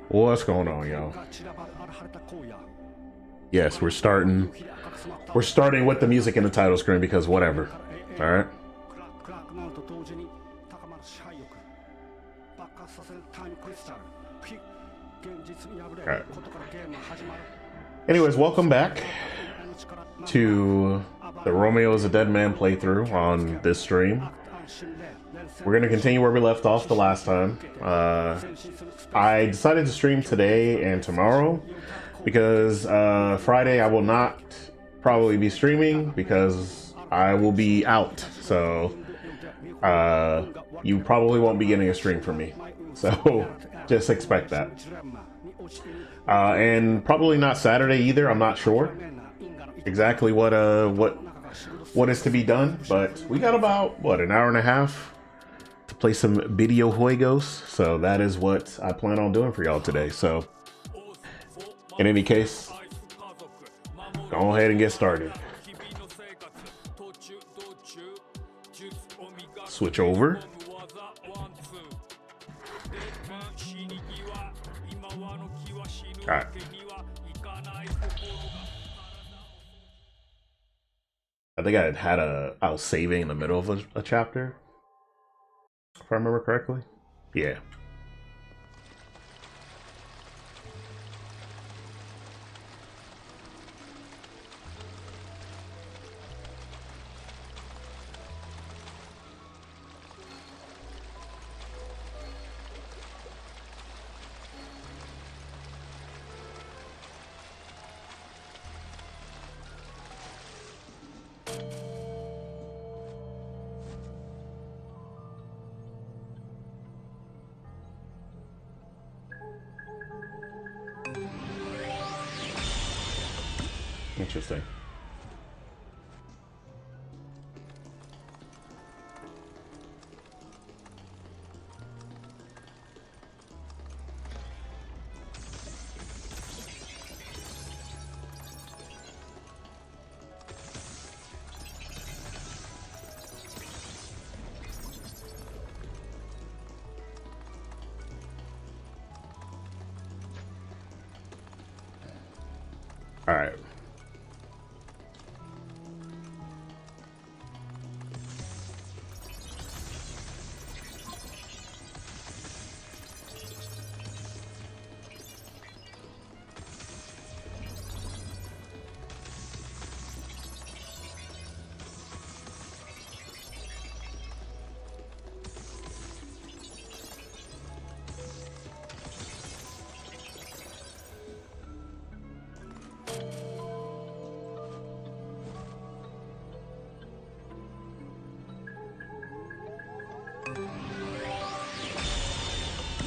What's going on, y'all? Yes, we're starting with the music in the title screen because whatever. All right. All right. Anyways, welcome back to the Romeo is a Dead Man playthrough on this stream. We're going to continue where we left off the last time. I decided to stream today and tomorrow because Friday I will not probably be streaming because I will be out. So you probably won't be getting a stream from me. So just expect that. And probably not Saturday either. I'm not sure exactly what is to be done, but we got about an hour and a half to play some video juegos, so that is what I plan on doing for y'all today. So in any case, go ahead and get started. Switch over. All right. I think I was saving in the middle of a chapter, if I remember correctly. Yeah. Interesting. All right.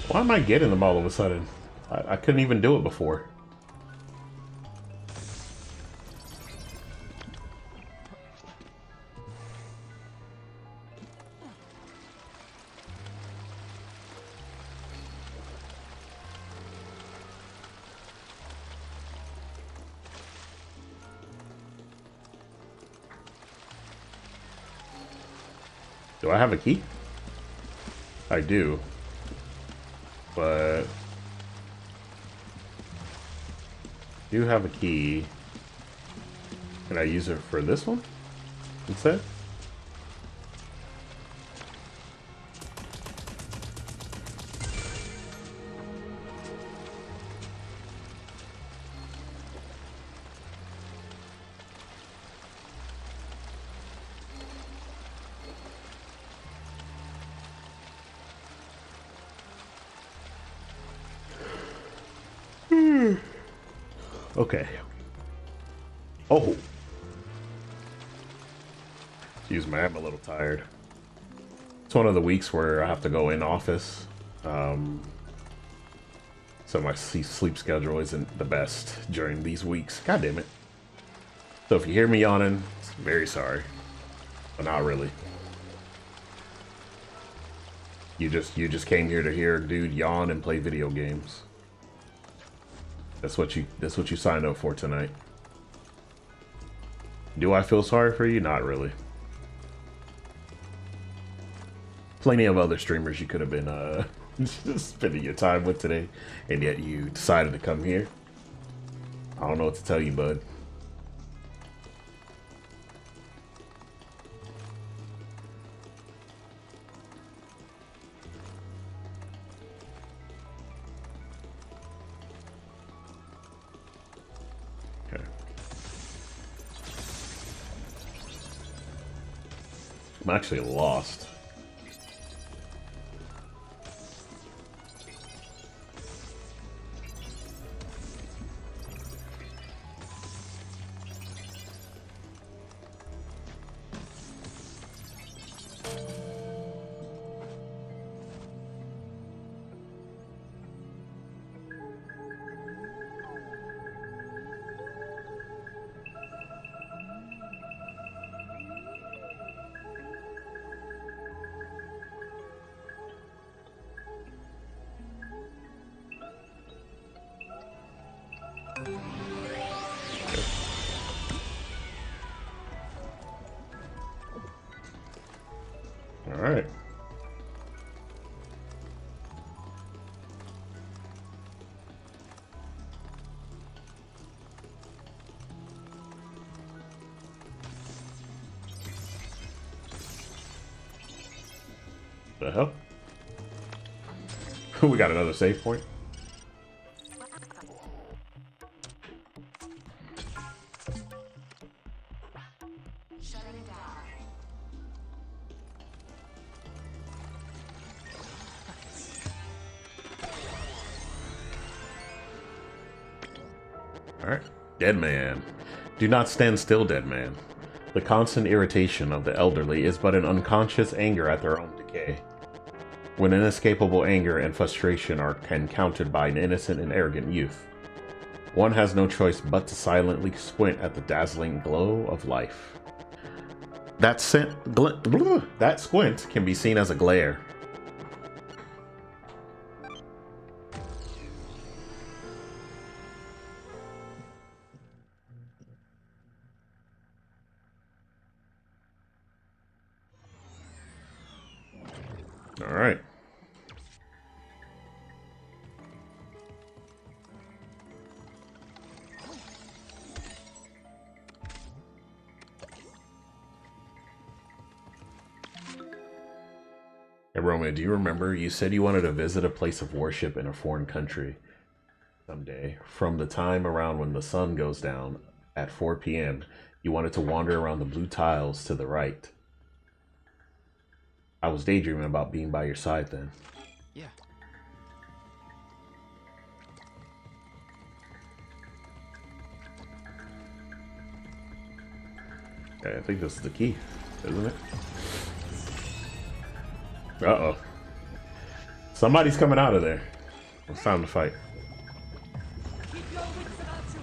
Why am I getting them all of a sudden? I couldn't even do it before. Do I have a key? I do. But I do have a key. Can I use it for this one instead? Okay. Oh. Excuse me, I'm a little tired. It's one of the weeks where I have to go in office. So my sleep schedule isn't the best during these weeks. God damn it. So if you hear me yawning, very sorry. But not really. You just came here to hear a dude yawn and play video games. That's what you signed up for tonight. Do I feel sorry for you? Not really. Plenty of other streamers you could have been spending your time with today, and yet you decided to come here. I don't know what to tell you, bud. I'm actually lost. All right. The hell? We got another save point. Alright. Dead man. Do not stand still, dead man. The constant irritation of the elderly is but an unconscious anger at their own decay. When inescapable anger and frustration are encountered by an innocent and arrogant youth. One has no choice but to silently squint at the dazzling glow of life. That squint can be seen as a glare. All right. Hey, Romeo, do you remember you said you wanted to visit a place of worship in a foreign country someday? From the time around when the sun goes down at 4 p.m., you wanted to wander around the blue tiles to the right. I was daydreaming about being by your side then. Yeah. Okay, I think this is the key, isn't it? Uh-oh. Somebody's coming out of there. It's time to fight. Keep your wits about you.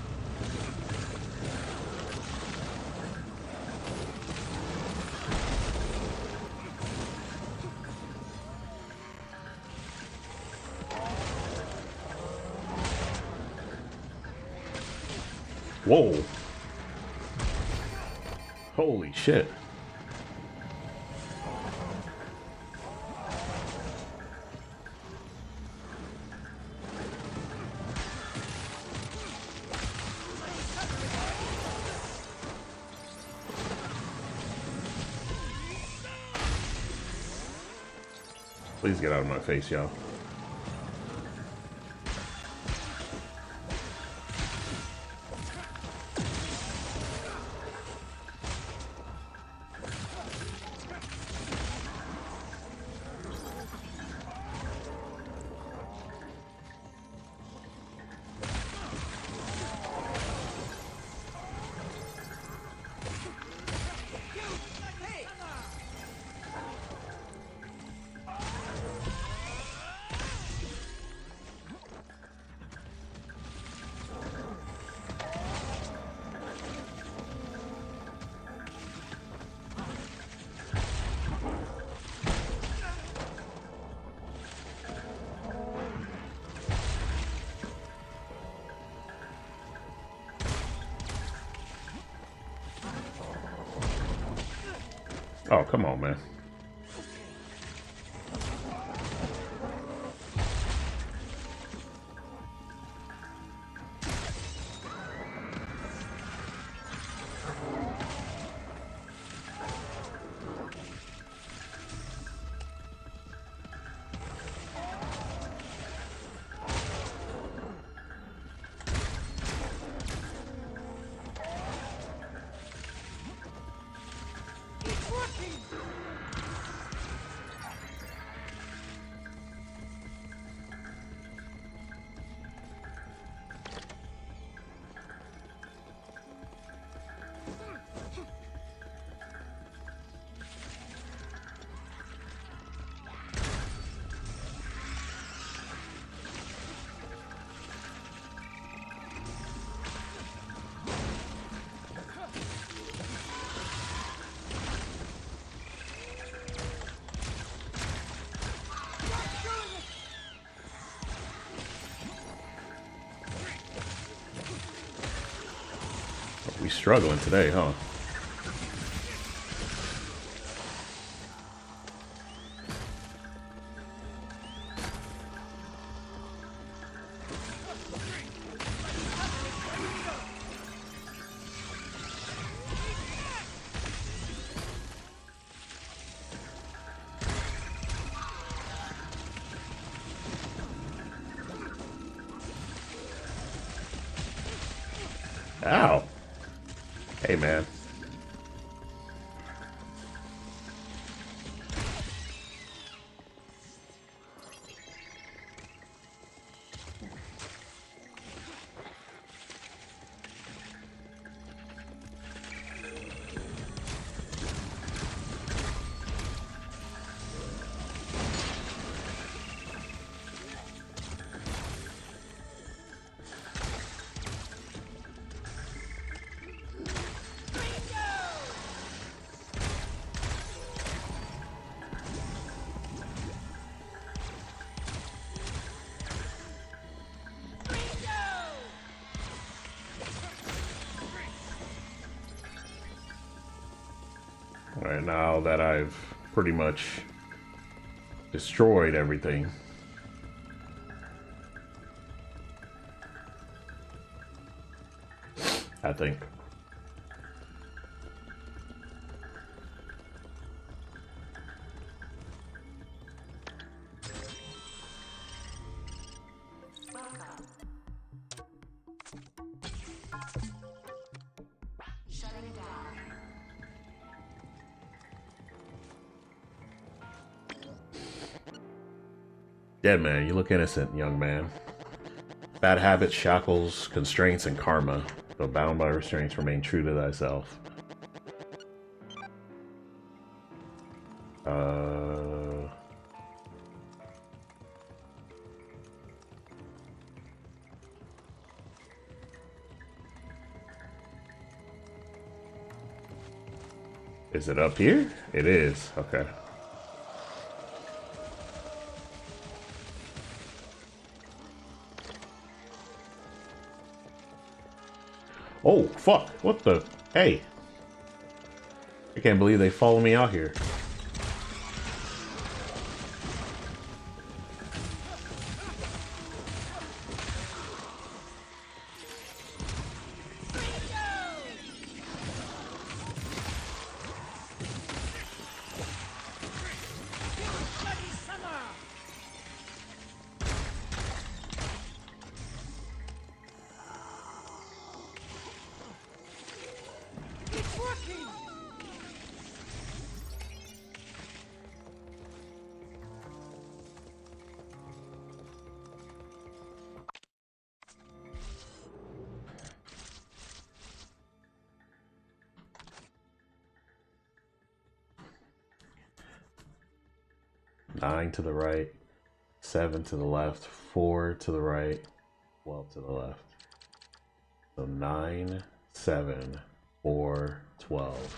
Whoa. Holy shit. Please get out of my face, y'all. Oh, come on, man. We struggling today, huh? Ow. Hey, man. Alright, now that I've pretty much destroyed everything. I think. Dead man, you look innocent, young man. Bad habits, shackles, constraints, and karma. Though bound by restraints, remain true to thyself. Is it up here? It is. Okay. Oh, fuck. What the? Hey. I can't believe they follow me out here. Nine to the right, 7 to the left, 4 to the right, 12 to the left. So 9, 7, 4, 12.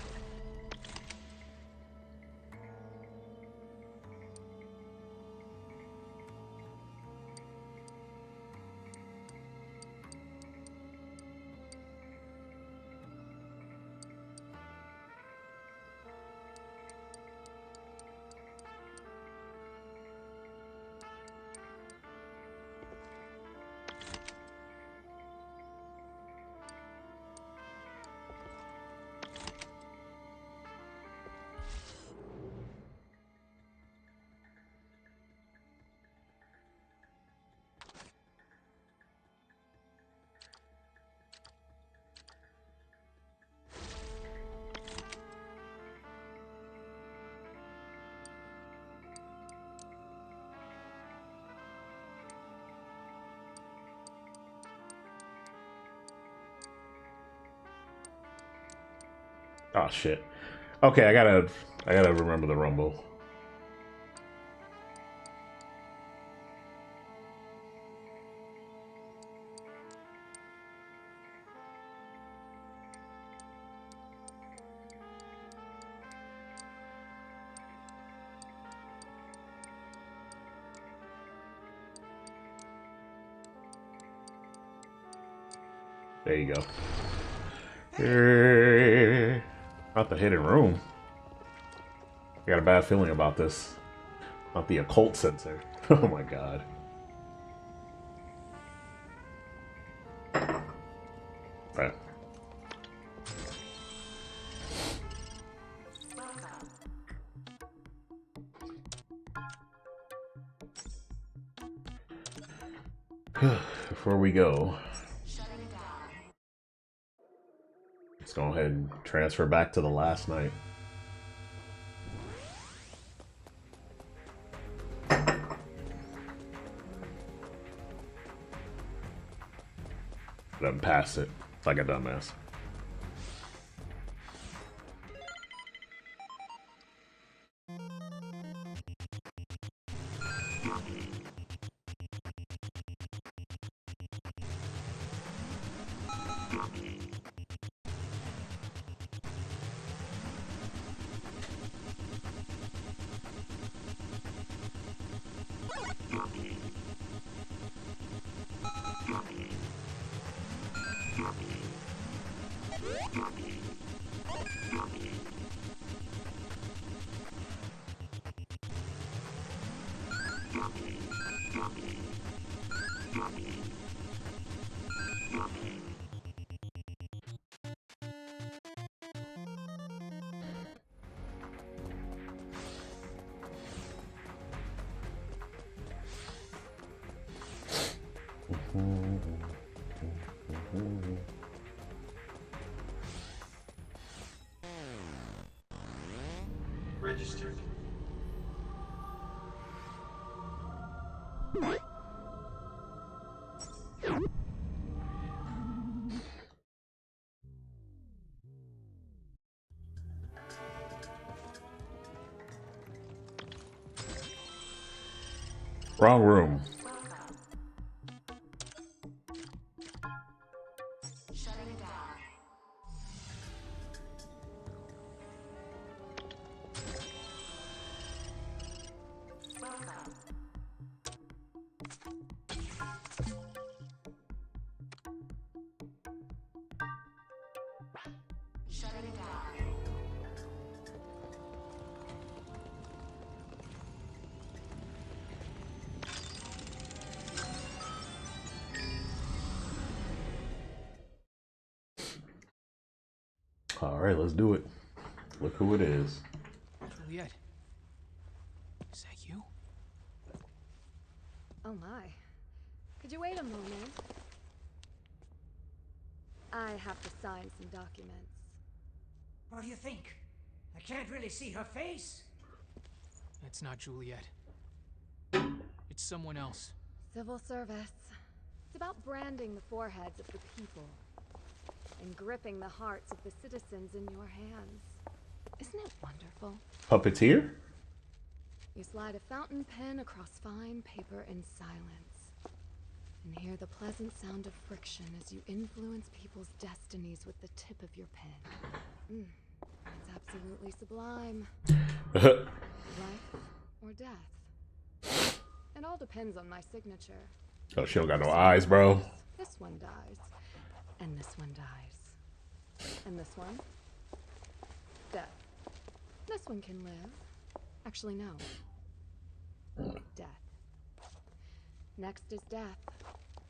Oh shit. Okay, I gotta remember the rumble. There you go. Not the hidden room. I got a bad feeling about this. Not the occult sensor. Oh my god. Right. Before we go, let's go ahead and transfer back to the last night. Let him pass it like a dumbass. Registered. Wrong room. Shutting down. Welcome. Shutting down. All right, let's do it. Look who it is. Juliet. Is that you? Oh my. Could you wait a moment? I have to sign some documents. What do you think? I can't really see her face. It's not Juliet. It's someone else. Civil service. It's about branding the foreheads of the people and gripping the hearts of the citizens in your hands. Isn't it wonderful? Puppeteer? You slide a fountain pen across fine paper in silence and hear the pleasant sound of friction as you influence people's destinies with the tip of your pen. It's absolutely sublime. Life or death. It all depends on my signature. Oh, she don't got no eyes, bro. This one dies. And this one dies. And this one? Death. This one can live. Actually, no. Death. Next is death.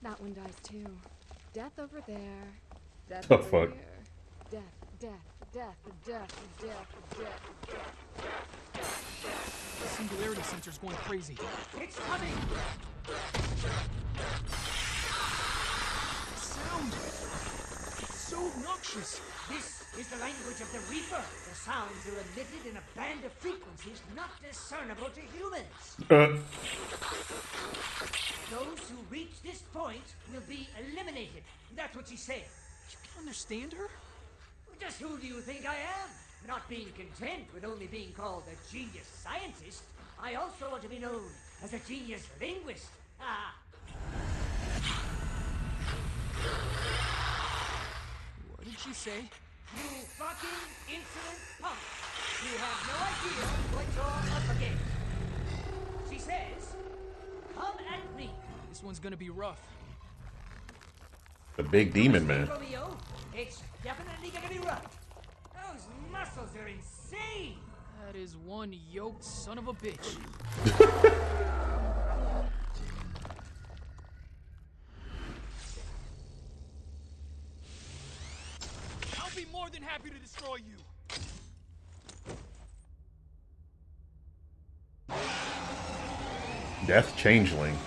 That one dies too. Death over there. Death The over fuck? here. Death, death, death, death, death, death. The singularity sensor's going crazy. It's coming! The sound! It's so obnoxious. This is the language of the Reaper. The sounds are emitted in a band of frequencies not discernible to humans. Those who reach this point will be eliminated. That's what she said. You can understand her? Just who do you think I am? Not being content with only being called a genius scientist, I also want to be known as a genius linguist. Ah. What did she say? You fucking insolent punk! You have no idea what you're up against. She says, come at me. This one's gonna be rough. The big demon man. Romeo, it's definitely gonna be rough. Those muscles are insane. That is one yoked son of a bitch. I'll be more than happy to destroy you. Death Changeling.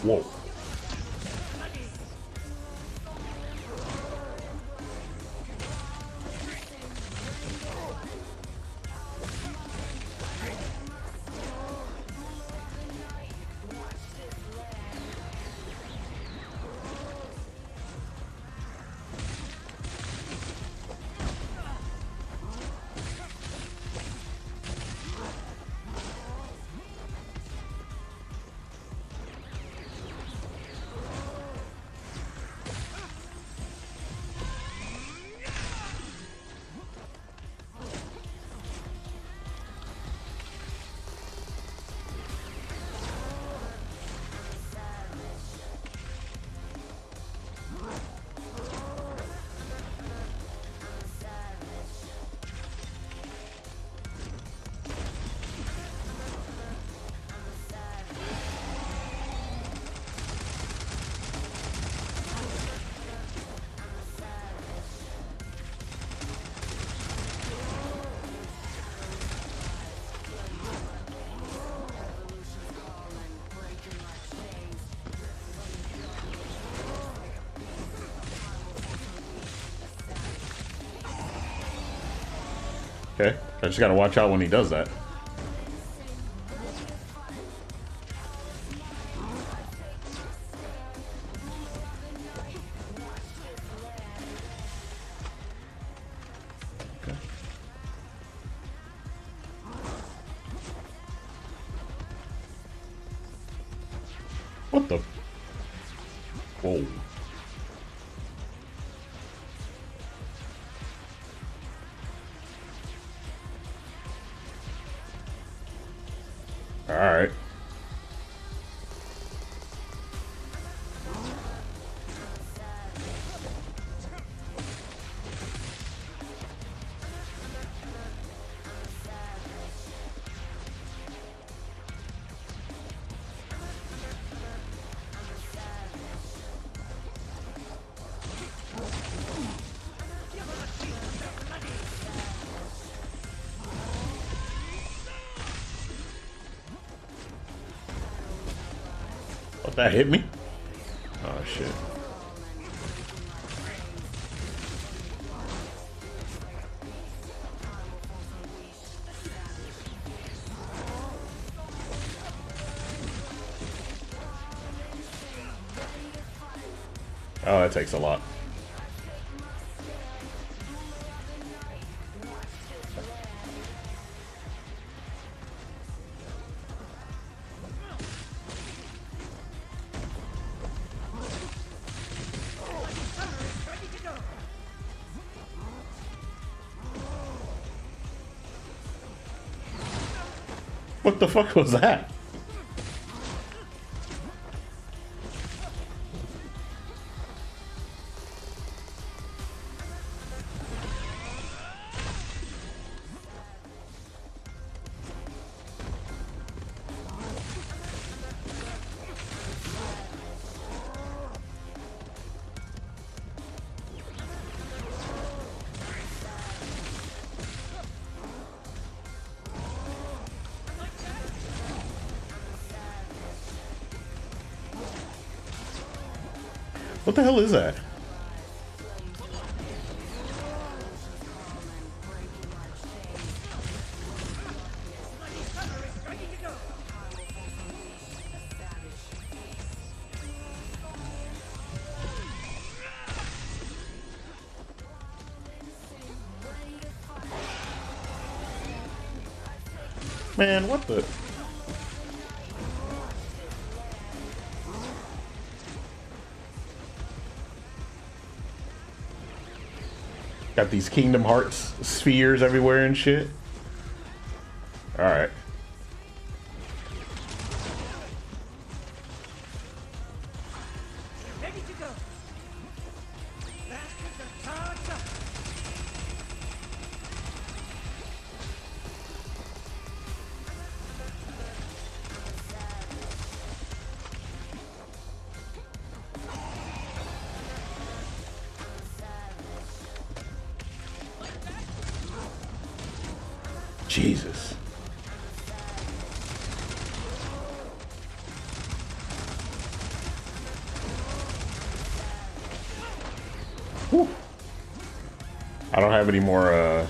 Whoa. Okay, I just gotta watch out when he does that. Okay. What the? Whoa. All right. What, that hit me? Oh shit. Oh, that takes a lot. What the fuck was that? What the hell is that? Man, what the? Got these Kingdom Hearts spheres everywhere and shit. Alright. Ready to go. Blasters are charged up. Jesus. Whew. I don't have any more,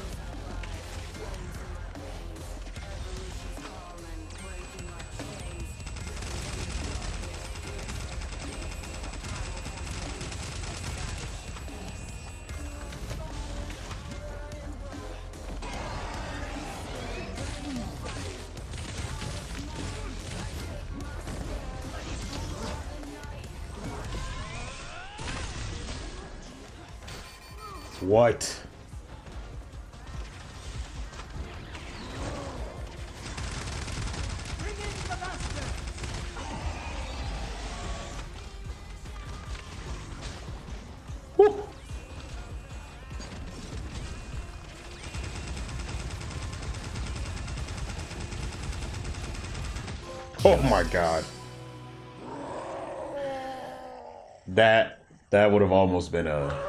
What? Bring in the master. Whew. Oh my god. That would have almost been a...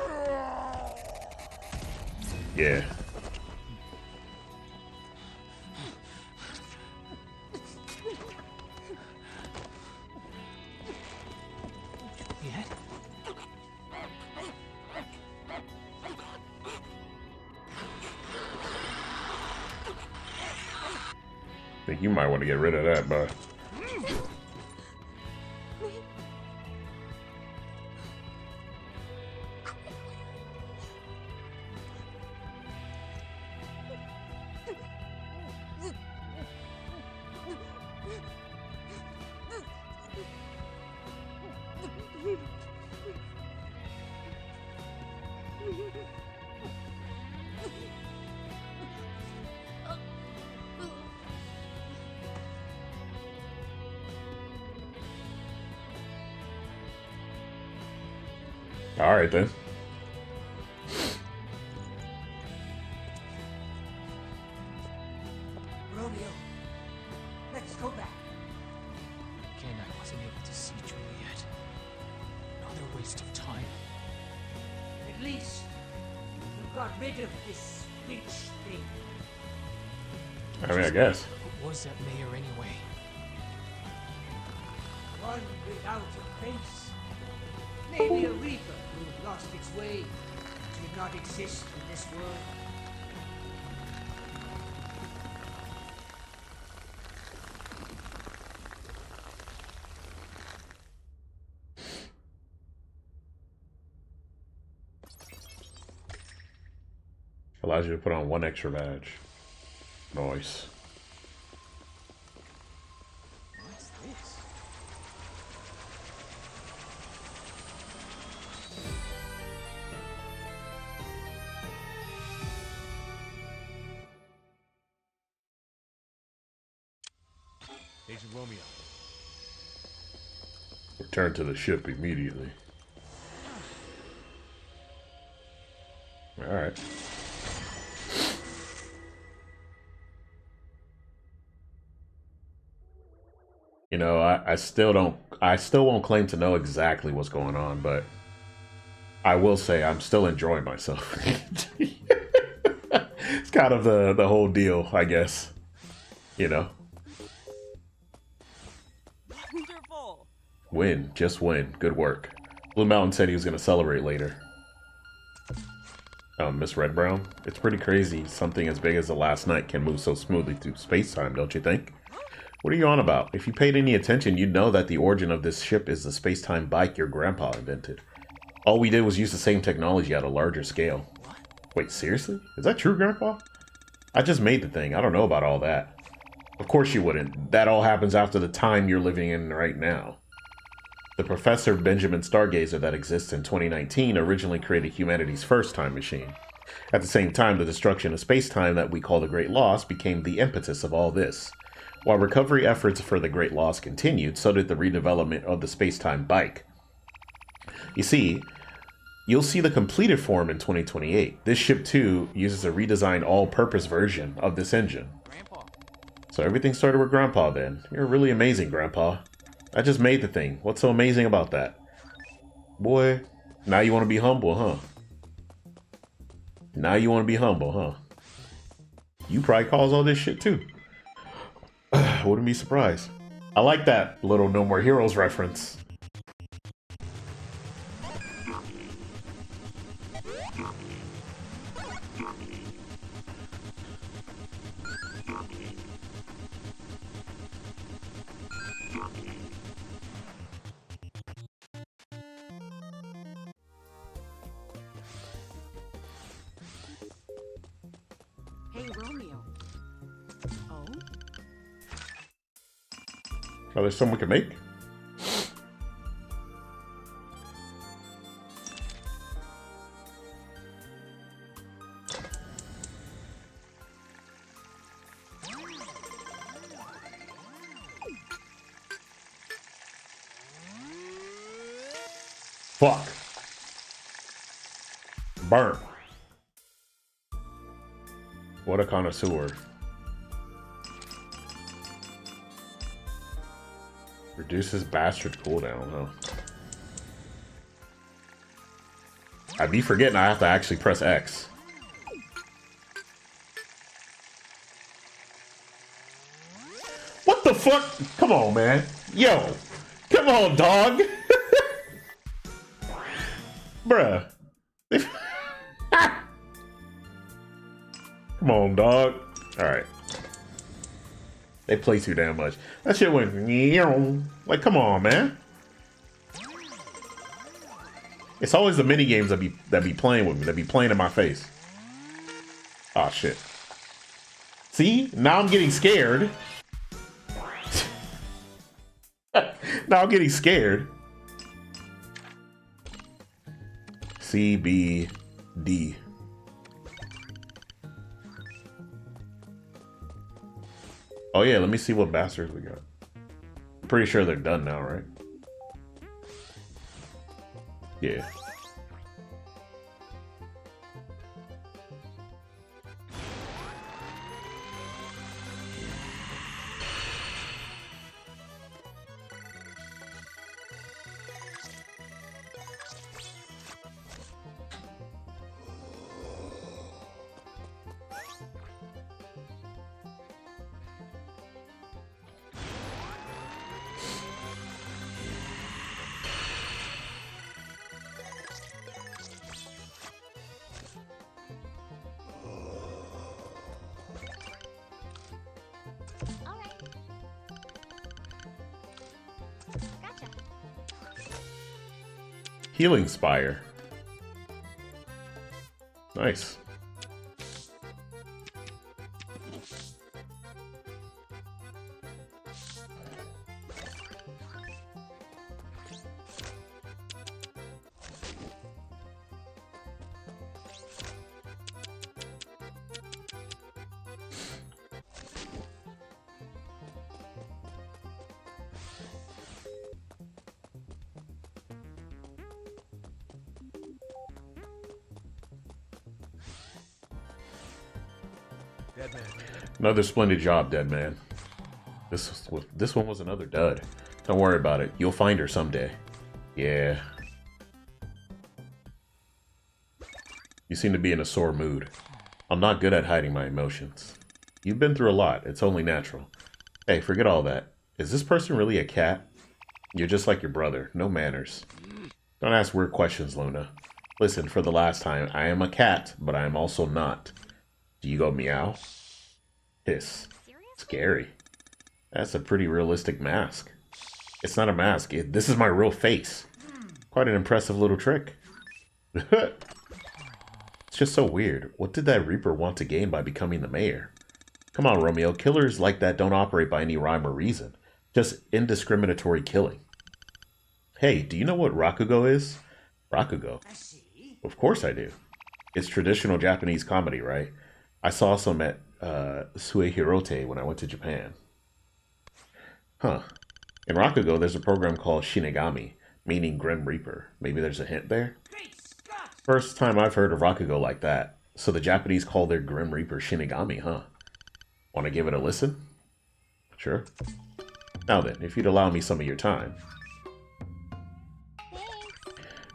Yeah. Yet? think you might want to get rid of that, bro. All right then. Romeo, let's go back. Again, I wasn't able to see Juliet. Another waste of time. At least you got rid of this witch thing. I mean, I guess. What was that mayor anyway? One without a face. Maybe a reaper who lost its way, did not exist in this world. Allows you to put on one extra badge. Nice. What's this? Agent Romeo. Return to the ship immediately. All right. You know, I still won't claim to know exactly what's going on, but I will say I'm still enjoying myself. It's kind of the whole deal, I guess. You know. Wonderful. Win, just win. Good work. Blue Mountain said he was gonna celebrate later. Miss Red Brown, it's pretty crazy something as big as the last night can move so smoothly through space-time, don't you think? What are you on about? If you paid any attention, you'd know that the origin of this ship is the space-time bike your grandpa invented. All we did was use the same technology at a larger scale. Wait, seriously? Is that true, Grandpa? I just made the thing. I don't know about all that. Of course you wouldn't. That all happens after the time you're living in right now. The Professor Benjamin Stargazer that exists in 2019 originally created humanity's first time machine. At the same time, the destruction of space-time that we call the Great Loss became the impetus of all this. While recovery efforts for the Great Loss continued, so did the redevelopment of the space-time bike. You see, you'll see the completed form in 2028. This ship, too, uses a redesigned all-purpose version of this engine. Grandpa. So everything started with Grandpa then. You're really amazing, Grandpa. I just made the thing. What's so amazing about that? Boy, now you want to be humble, huh? Now you want to be humble, huh? You probably caused all this shit, too. Wouldn't be surprised. I like that little No More Heroes reference. Hey, Romeo. Oh? Oh, there's something we can make? Fuck. Burn. What a connoisseur. Reduces bastard cooldown, huh? I'd be forgetting I have to actually press X. What the fuck? Come on, man. Yo. Come on, dog. Bruh. Come on, dog. Alright. They play too damn much. That shit went like, come on, man. It's always the mini games that be playing with me, that be playing in my face. Oh shit. See? Now I'm getting scared. Now I'm getting scared. C, B, D. Oh yeah, let me see what bastards we got. I'm pretty sure they're done now, right? Yeah. Healing Spire. Nice. Dead man. Another splendid job, dead man. This one was another dud. Don't worry about it. You'll find her someday. Yeah. You seem to be in a sore mood. I'm not good at hiding my emotions. You've been through a lot. It's only natural. Hey, forget all that. Is this person really a cat? You're just like your brother. No manners. Don't ask weird questions, Luna. Listen, for the last time, I am a cat, but I am also not. Do you go meow? Hiss. Scary. That's a pretty realistic mask. It's not a mask. This is my real face. Quite an impressive little trick. It's just so weird. What did that Reaper want to gain by becoming the mayor? Come on, Romeo. Killers like that don't operate by any rhyme or reason. Just indiscriminatory killing. Hey, do you know what Rakugo is? Rakugo? Of course I do. It's traditional Japanese comedy, right? I saw some at Suehirote when I went to Japan. Huh. In Rakugo, there's a program called Shinigami, meaning Grim Reaper. Maybe there's a hint there? First time I've heard of Rakugo like that. So the Japanese call their Grim Reaper Shinigami, huh? Want to give it a listen? Sure. Now then, if you'd allow me some of your time.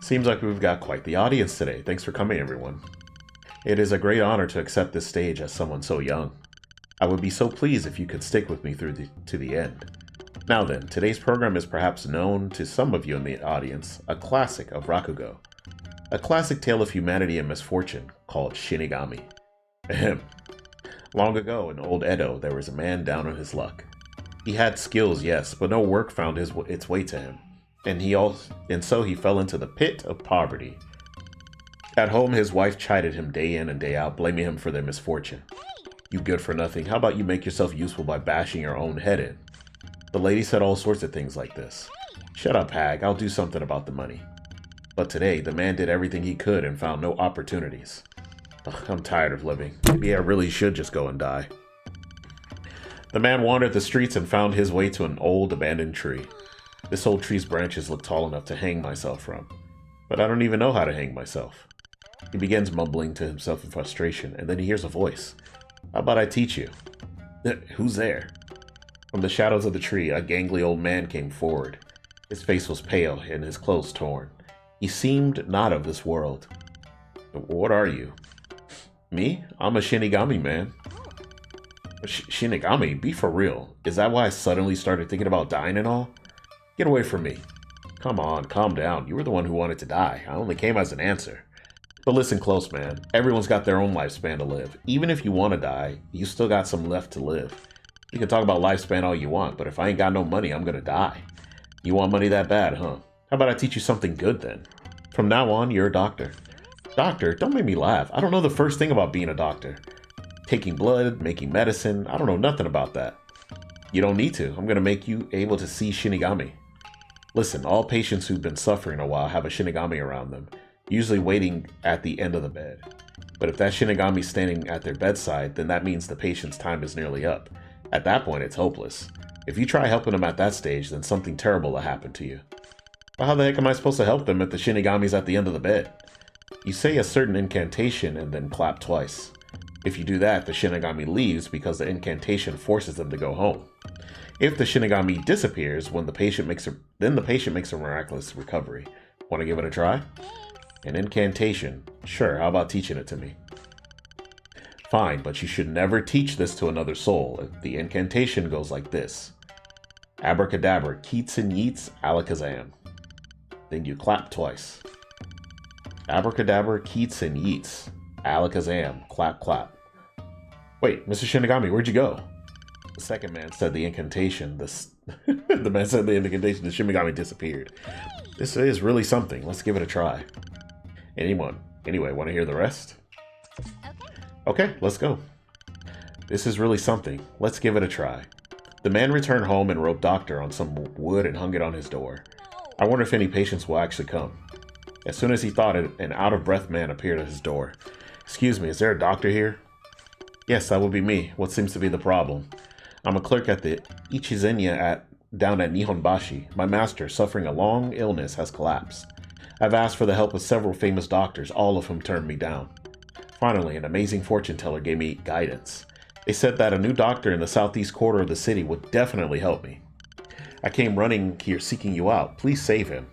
Seems like we've got quite the audience today. Thanks for coming, everyone. It is a great honor to accept this stage as someone so young. I would be so pleased if you could stick with me to the end. Now then, today's program is perhaps known to some of you in the audience, a classic of Rakugo. A classic tale of humanity and misfortune called Shinigami. Ahem. Long ago in old Edo, there was a man down on his luck. He had skills, yes, but no work found its way to him. And so he fell into the pit of poverty. At home, his wife chided him day in and day out, blaming him for their misfortune. You good for nothing, how about you make yourself useful by bashing your own head in? The lady said all sorts of things like this. Shut up, hag, I'll do something about the money. But today, the man did everything he could and found no opportunities. Ugh, I'm tired of living. Maybe I really should just go and die. The man wandered the streets and found his way to an old abandoned tree. This old tree's branches look tall enough to hang myself from. But I don't even know how to hang myself. He begins mumbling to himself in frustration, and then he hears a voice. How about I teach you? Who's there? From the shadows of the tree, a gangly old man came forward. His face was pale and his clothes torn. He seemed not of this world. What are you? Me? I'm a Shinigami, man. Shinigami? Be for real. Is that why I suddenly started thinking about dying and all? Get away from me. Come on, calm down. You were the one who wanted to die. I only came as an answer. But listen close, man. Everyone's got their own lifespan to live. Even if you want to die, you still got some left to live. You can talk about lifespan all you want, but if I ain't got no money, I'm gonna die. You want money that bad, huh? How about I teach you something good then? From now on, you're a doctor. Doctor? Don't make me laugh. I don't know the first thing about being a doctor. Taking blood, making medicine, I don't know nothing about that. You don't need to. I'm gonna make you able to see Shinigami. Listen, all patients who've been suffering a while have a Shinigami around them, usually waiting at the end of the bed. But if that Shinigami's standing at their bedside, then that means the patient's time is nearly up. At that point, it's hopeless. If you try helping them at that stage, then something terrible will happen to you. But how the heck am I supposed to help them if the Shinigami's at the end of the bed? You say a certain incantation and then clap twice. If you do that, the Shinigami leaves because the incantation forces them to go home. If the Shinigami disappears when the patient makes a miraculous recovery. Want to give it a try? An incantation. Sure, how about teaching it to me? Fine, but you should never teach this to another soul. The incantation goes like this. Abracadabra, keets and yeets, alakazam. Then you clap twice. Abracadabra, keets and yeets, alakazam, clap clap. Wait, Mr. Shinigami, where'd you go? The second man said the incantation. The man said the incantation. The Shinigami disappeared. This is really something. Let's give it a try. Anyway, want to hear the rest? Okay, let's go. This is really something. Let's give it a try. The man returned home and wrote doctor on some wood and hung it on his door. I wonder if any patients will actually come. As soon as he thought it, an out-of-breath man appeared at his door. Excuse me, is there a doctor here? Yes, that would be me. What seems to be the problem? I'm a clerk at the Ichizenya down at Nihonbashi. My master, suffering a long illness, has collapsed. I've asked for the help of several famous doctors, all of whom turned me down. Finally, an amazing fortune teller gave me guidance. They said that a new doctor in the southeast quarter of the city would definitely help me. I came running here seeking you out. Please save him.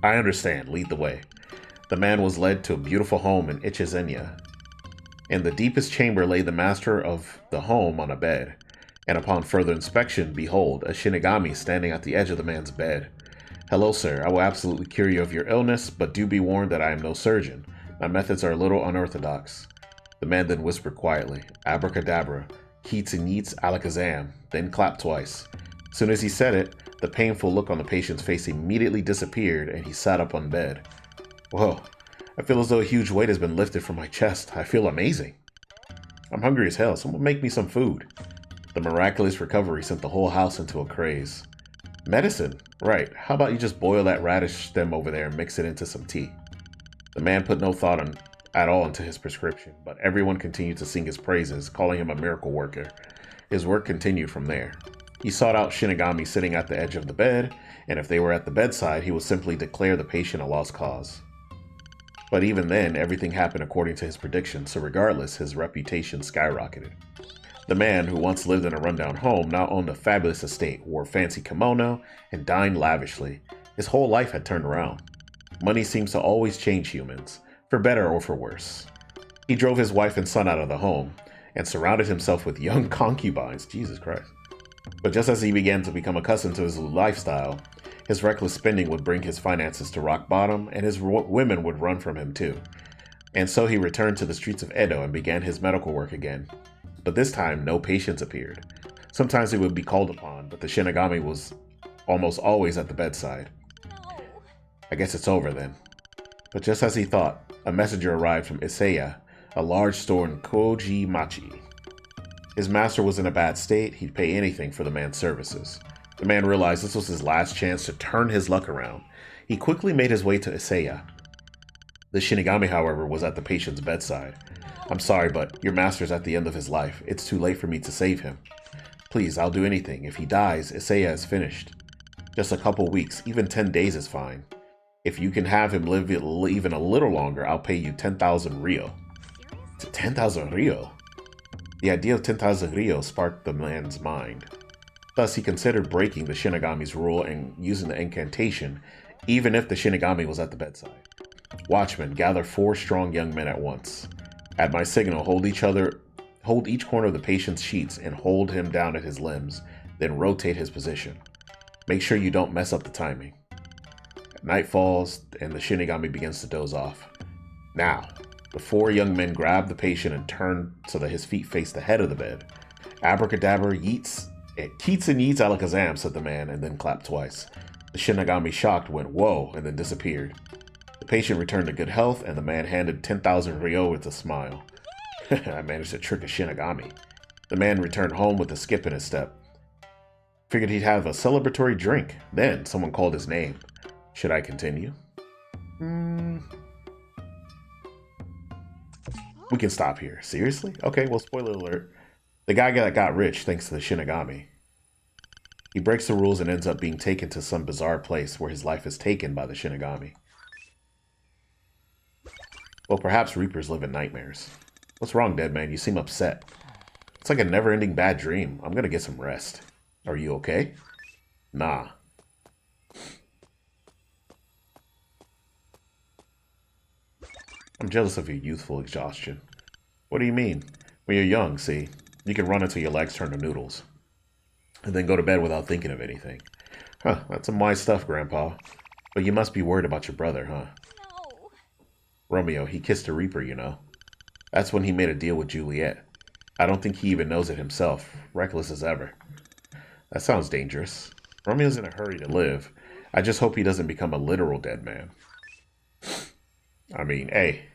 I understand. Lead the way. The man was led to a beautiful home in Ichizenya. In the deepest chamber lay the master of the home on a bed, and upon further inspection, behold, a Shinigami standing at the edge of the man's bed. Hello, sir. I will absolutely cure you of your illness, but do be warned that I am no surgeon. My methods are a little unorthodox. The man then whispered quietly, Abracadabra, keets and yeets, alakazam, then clapped twice. As soon as he said it, the painful look on the patient's face immediately disappeared, and he sat up on bed. Whoa. I feel as though a huge weight has been lifted from my chest. I feel amazing. I'm hungry as hell. Someone make me some food. The miraculous recovery sent the whole house into a craze. Medicine? Right. How about you just boil that radish stem over there and mix it into some tea? The man put no thought at all into his prescription, but everyone continued to sing his praises, calling him a miracle worker. His work continued from there. He sought out Shinigami sitting at the edge of the bed, and if they were at the bedside, he would simply declare the patient a lost cause. But even then, everything happened according to his prediction, so regardless, his reputation skyrocketed. The man, who once lived in a rundown home, now owned a fabulous estate, wore a fancy kimono, and dined lavishly. His whole life had turned around. Money seems to always change humans, for better or for worse. He drove his wife and son out of the home, and surrounded himself with young concubines, Jesus Christ. But just as he began to become accustomed to his new lifestyle, his reckless spending would bring his finances to rock bottom, and his women would run from him too. And so he returned to the streets of Edo and began his medical work again. But this time, no patients appeared. Sometimes he would be called upon, but the Shinigami was almost always at the bedside. I guess it's over then. But just as he thought, a messenger arrived from Iseiya, a large store in Kojimachi. His master was in a bad state. He'd pay anything for the man's services. The man realized this was his last chance to turn his luck around. He quickly made his way to Iseiya. The Shinigami, however, was at the patient's bedside. I'm sorry, but your master's at the end of his life. It's too late for me to save him. Please, I'll do anything. If he dies, Iseiya is finished. Just a couple weeks, even 10 days is fine. If you can have him live even a little longer, I'll pay you 10,000 ryo. 10,000 ryo? The idea of 10,000 ryo sparked the man's mind. Thus, he considered breaking the Shinigami's rule and using the incantation, even if the Shinigami was at the bedside. Watchmen, gather 4 strong young men at once. At my signal, hold each corner of the patient's sheets and hold him down at his limbs, then rotate his position. Make sure you don't mess up the timing. Night falls, and the Shinigami begins to doze off. Now, the 4 young men grab the patient and turn so that his feet face the head of the bed. Abracadabra yeets. Keats and yeets alakazam, said the man, and then clapped twice. The Shinigami, shocked, went whoa, and then disappeared. The patient returned to good health, and the man handed 10,000 Ryo with a smile. I managed to trick a Shinigami. The man returned home with a skip in his step. Figured he'd have a celebratory drink. Then someone called his name. Should I continue? We can stop here. Seriously? Okay, well, spoiler alert. The guy that got rich thanks to the Shinigami. He breaks the rules and ends up being taken to some bizarre place where his life is taken by the Shinigami. Well, perhaps Reapers live in nightmares. What's wrong, dead man? You seem upset. It's like a never-ending bad dream. I'm gonna get some rest. Are you okay? Nah. I'm jealous of your youthful exhaustion. What do you mean? When you're young, see, you can run until your legs turn to noodles. And then go to bed without thinking of anything. Huh, that's some wise stuff, Grandpa. But you must be worried about your brother, huh? No. Romeo, he kissed a Reaper, you know. That's when he made a deal with Juliet. I don't think he even knows it himself. Reckless as ever. That sounds dangerous. Romeo's in a hurry to live. I just hope he doesn't become a literal dead man. I mean, hey.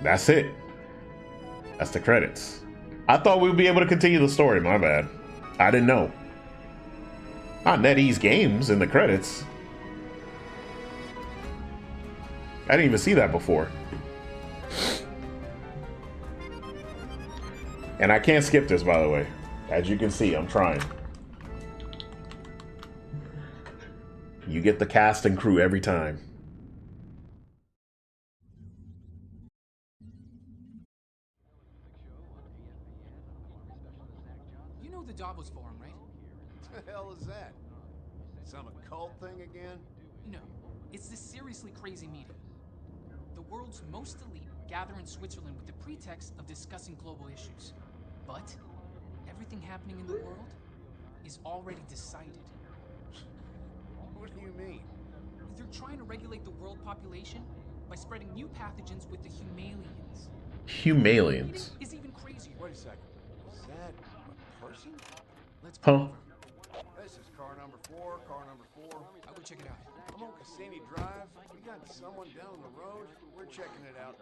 That's it. That's the credits. I thought we'd be able to continue the story, my bad. I didn't know. Not NetEase Games in the credits. I didn't even see that before. And I can't skip this, by the way. As you can see, I'm trying. You get the cast and crew every time. You know the Davos Forum, right? The hell is that? Some occult thing again? No, it's this seriously crazy meeting. The world's most elite gather in Switzerland with the pretext of discussing global issues. But everything happening in the world is already decided. What do you mean? They're trying to regulate the world population by spreading new pathogens with the Humalians. Humalians. Is even crazier. Wait a second. Is that a person? Let's go Huh? over. This is car number 4, car number 4. I would check it out. I'm on Cassini Drive. We got someone down the road. We're checking it out.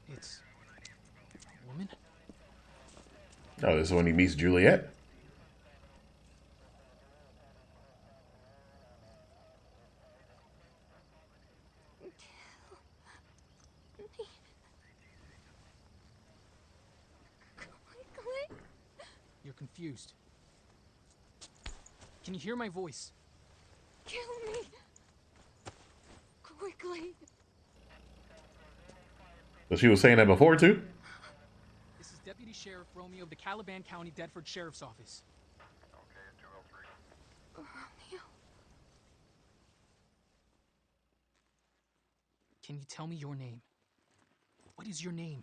It's a woman. Oh, this is when he meets Juliet? You're confused. Can you hear my voice? Kill me! Quickly! So she was saying that before, too? This is Deputy Sheriff Romeo of the Calaban County Deptford Sheriff's Office. Romeo. Can you tell me your name? What is your name?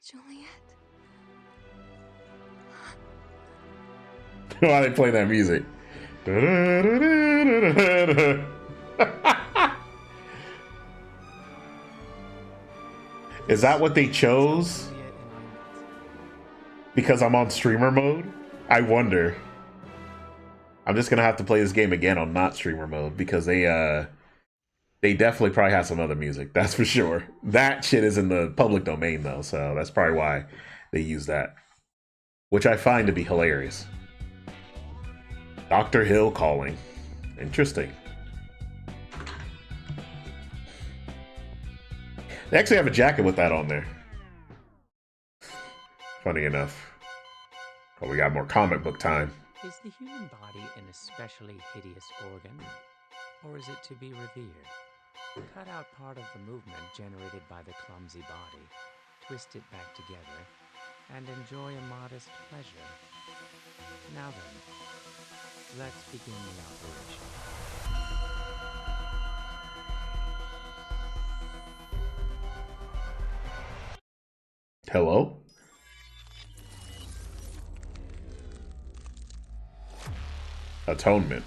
Juliet. Why they play that music? Is that what they chose? Juliet and I met. Because I'm on streamer mode? I wonder. I'm just gonna have to play this game again on not streamer mode because they definitely probably have some other music, that's for sure. That shit is in the public domain though, so that's probably why they use that. Which I find to be hilarious. Dr. Hill calling. Interesting. They actually have a jacket with that on there. Funny enough. Oh, we got more comic book time. Is the human body an especially hideous organ, or is it to be revered? Cut out part of the movement generated by the clumsy body, twist it back together, and enjoy a modest pleasure. Now then, let's begin the operation. Hello? Atonement.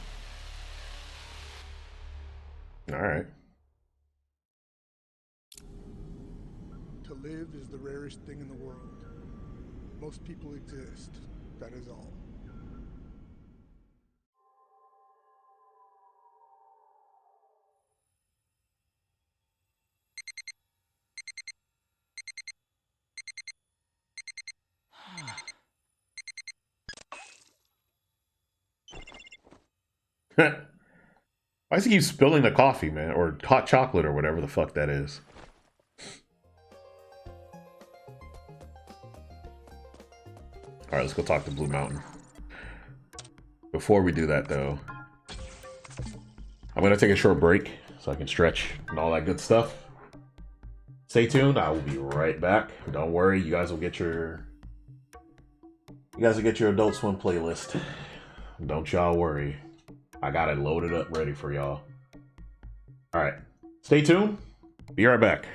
Alright. live is the rarest thing in the world. Most people exist, that is all. Why does he keep spilling the coffee, man? Or hot chocolate or whatever the fuck that is. Alright, let's go talk to Blue Mountain. Before we do that, though, I'm going to take a short break so I can stretch and all that good stuff. Stay tuned. I will be right back. Don't worry. You guys will get your Adult Swim playlist. Don't y'all worry. I got it loaded up ready for y'all. Alright. Stay tuned. Be right back.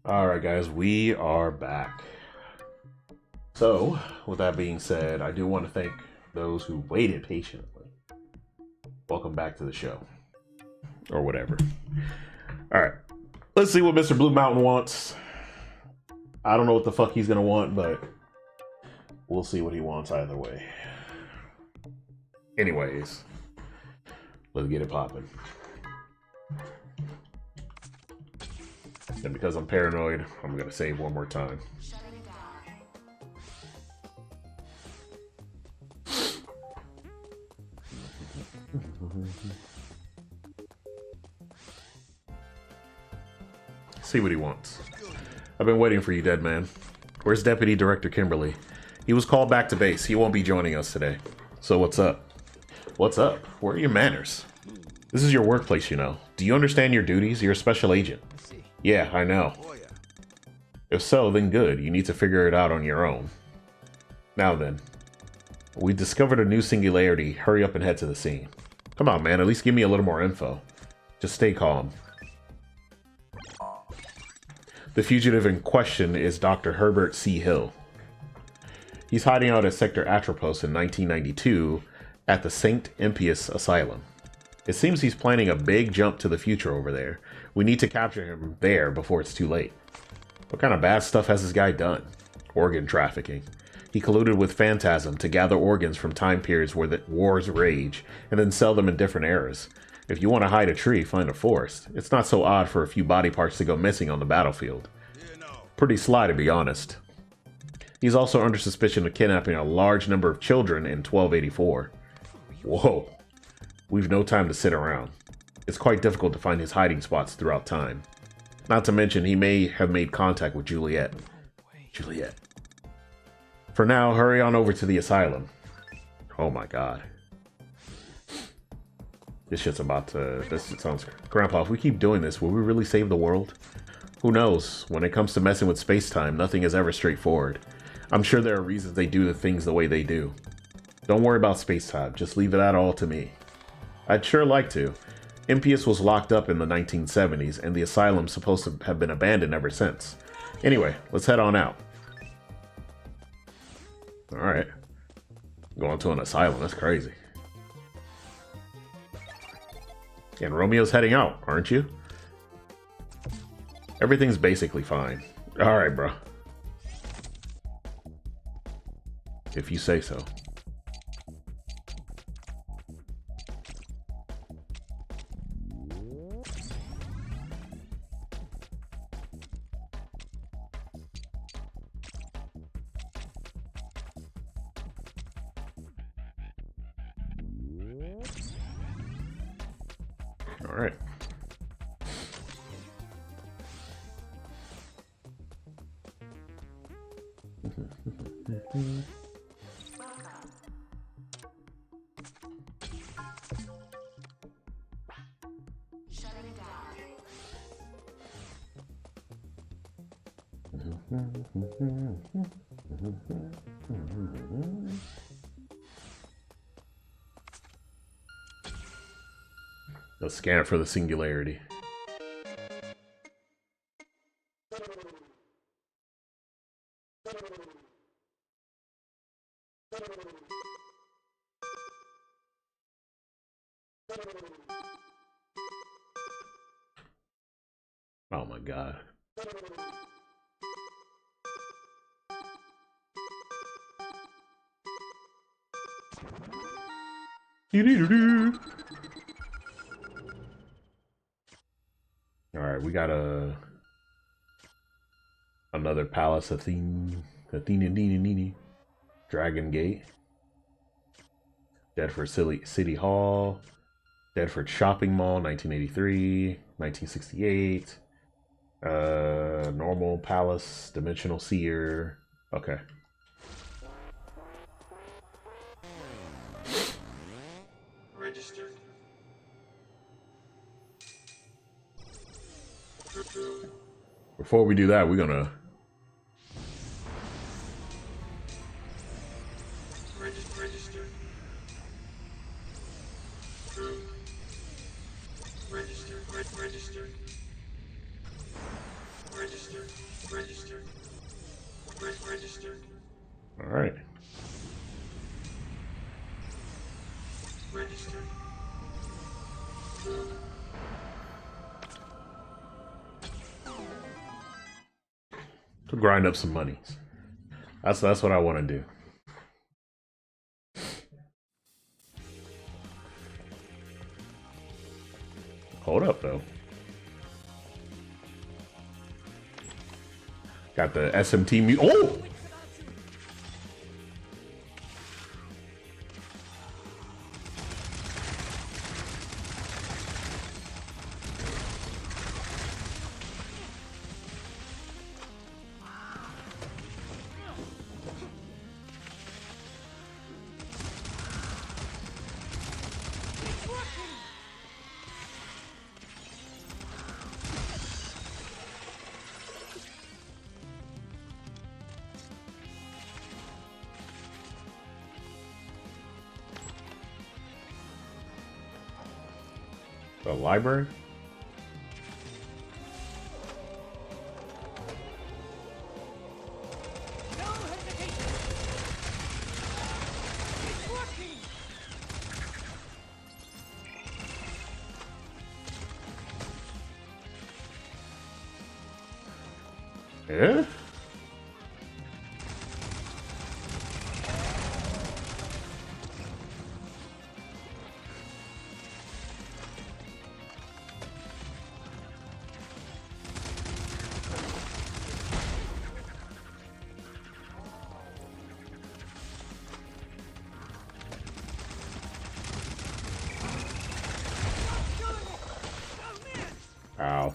Alright guys, we are back. So, with that being said, I do want to thank those who waited patiently. Welcome back to the show. Or whatever. Alright, let's see what Mr. Blue Mountain wants. I don't know what the fuck he's gonna want, but we'll see what he wants either way. Anyways, let's get it popping. And because I'm paranoid, I'm gonna save one more time. Shutting down. See what he wants. I've been waiting for you, dead man. Where's Deputy Director Kimberly? He was called back to base. He won't be joining us today. So what's up? What's up? Where are your manners? This is your workplace, you know. Do you understand your duties? You're a special agent. Yeah, I know. If so, then good. You need to figure it out on your own. Now then. We discovered a new singularity. Hurry up and head to the scene. Come on, man. At least give me a little more info. Just stay calm. The fugitive in question is Dr. Herbert C. Hill. He's hiding out at Sector Atropos in 1992 at the St. Impius Asylum. It seems he's planning a big jump to the future over there. We need to capture him there before it's too late. What kind of bad stuff has this guy done? Organ trafficking. He colluded with Phantasm to gather organs from time periods where the wars rage, and then sell them in different eras. If you want to hide a tree, find a forest. It's not so odd for a few body parts to go missing on the battlefield. Pretty sly, to be honest. He's also under suspicion of kidnapping a large number of children in 1284. Whoa. We've no time to sit around. It's quite difficult to find his hiding spots throughout time. Not to mention, he may have made contact with Juliet. Juliet. For now, hurry on over to the asylum. Oh my god. This shit's about to... This sounds... Grandpa, if we keep doing this, will we really save the world? Who knows? When it comes to messing with space-time, nothing is ever straightforward. I'm sure there are reasons they do the things the way they do. Don't worry about space-time. Just leave that all to me. I'd sure like to. Impius was locked up in the 1970s, and the asylum's supposed to have been abandoned ever since. Anyway, let's head on out. Alright. Going to an asylum, that's crazy. And Romeo's heading out, aren't you? Everything's basically fine. Alright, bro. If you say so. All right. Shutting down. Let's scan it for the singularity. Oh my god. Alright, we got another palace, Athena, Dragon Gate, Bedford City Hall, Bedford Shopping Mall, 1983, 1968, Normal Palace, Dimensional Seer. Okay. Registered. Before we do that, we're gonna Registered. Registered. Registered. Registered. Registered. All right. Registered. To grind up some monies. That's what I want to do. Hold up though. Got the SMT mu- Oh! The library? No hesitation! It's working! Yeah? Ow.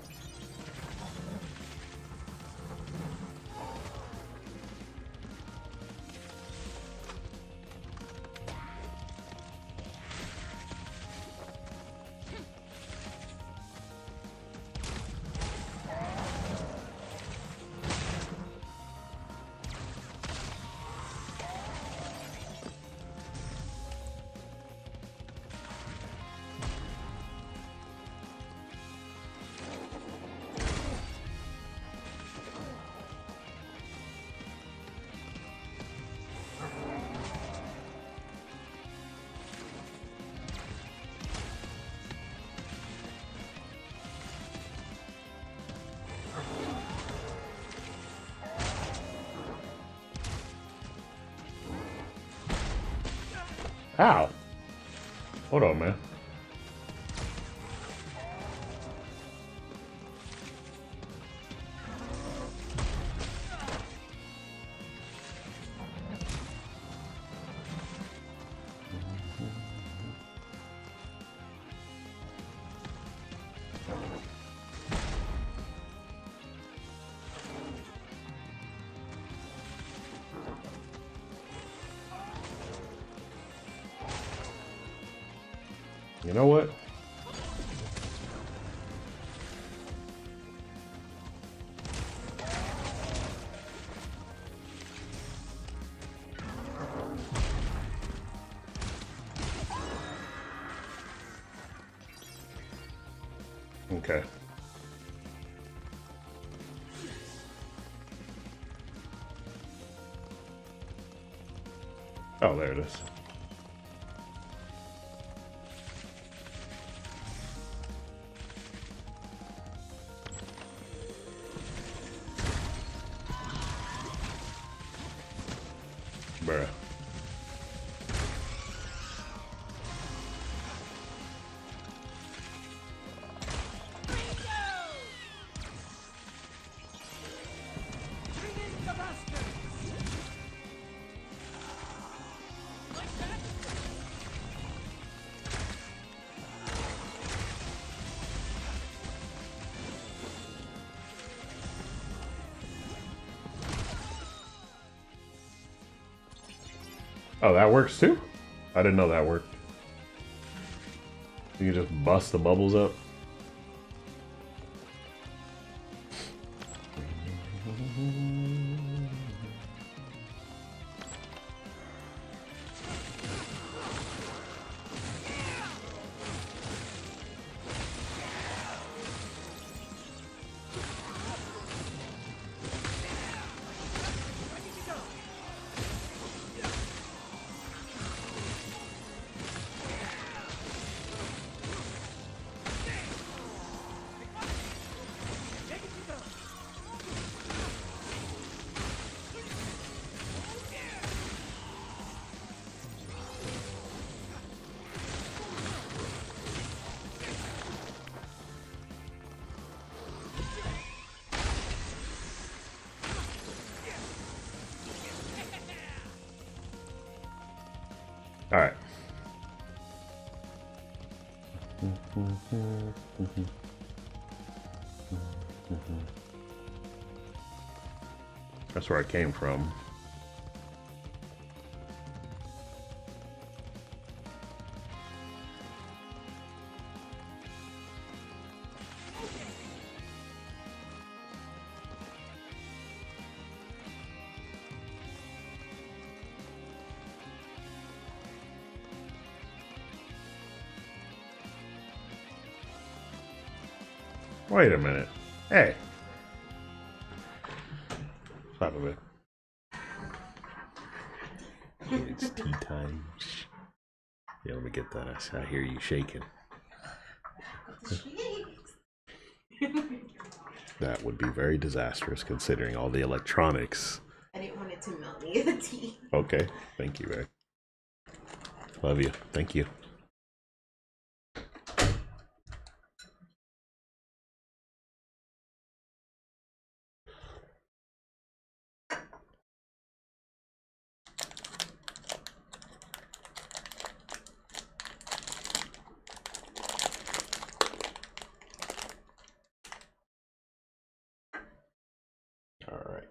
Ow. Hold on, man. You know what? Okay. Oh, there it is. Bruh. Oh, that works too? I didn't know that worked. You can just bust the bubbles up. That's where I came from. Wait a minute. Hey. Stop a bit. It's tea time. Yeah, let me get that. I hear you shaking. That would be very disastrous considering all the electronics. I didn't want it to melt me the tea. Okay. Thank you, Ray. Love you. Thank you. All right.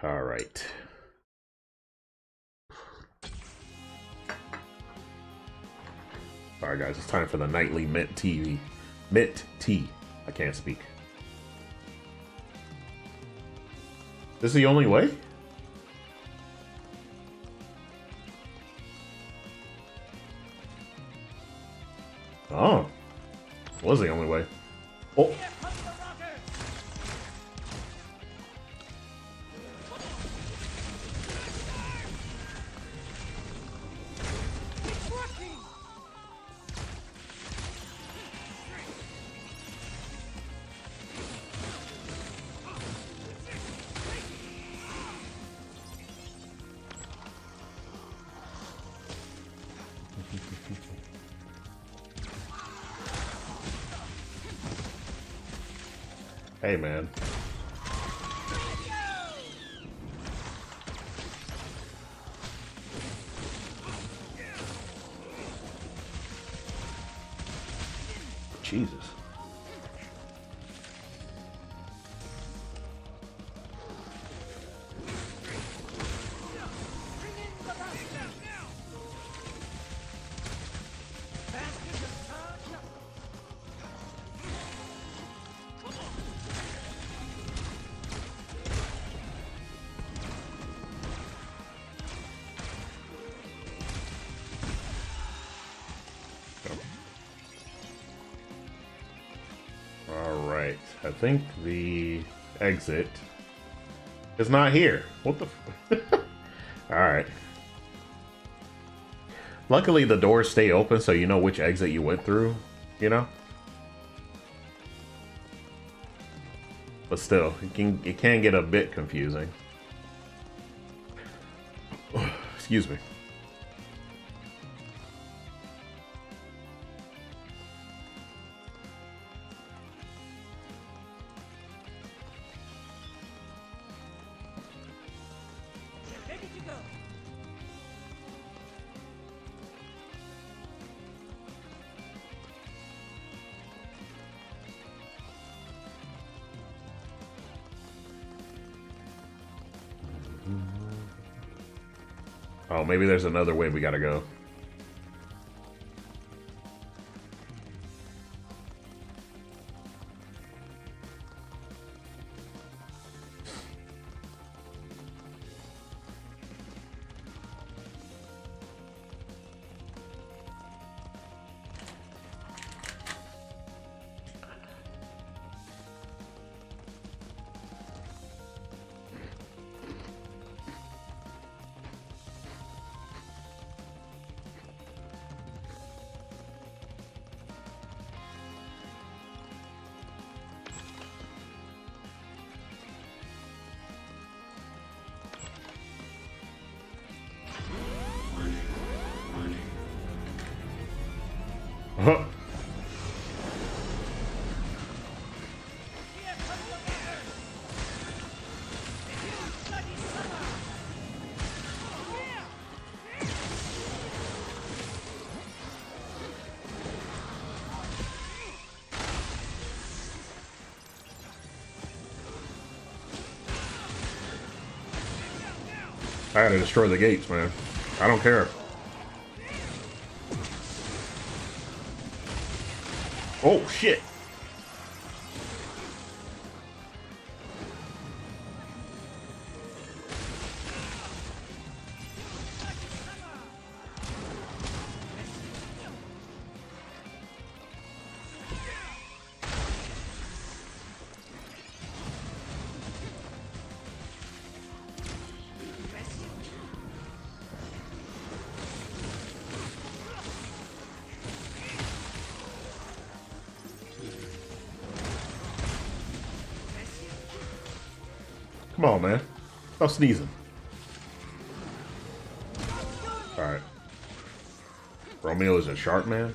All right. All right, guys, it's time for the nightly Mint TV. Mint tea. I can't speak. This is the only way? Oh. Was the only way. Oh. Hey, man. Jesus. Alright, I think the exit is not here. What the f- Alright. Luckily the doors stay open so you know which exit you went through, you know? But still, it can get a bit confusing. Excuse me. Oh, maybe there's another way we gotta go. Huh. I gotta destroy the gates, man. I don't care. Oh, shit. Come on, man. Stop sneezing. Alright. Romeo is a sharp man?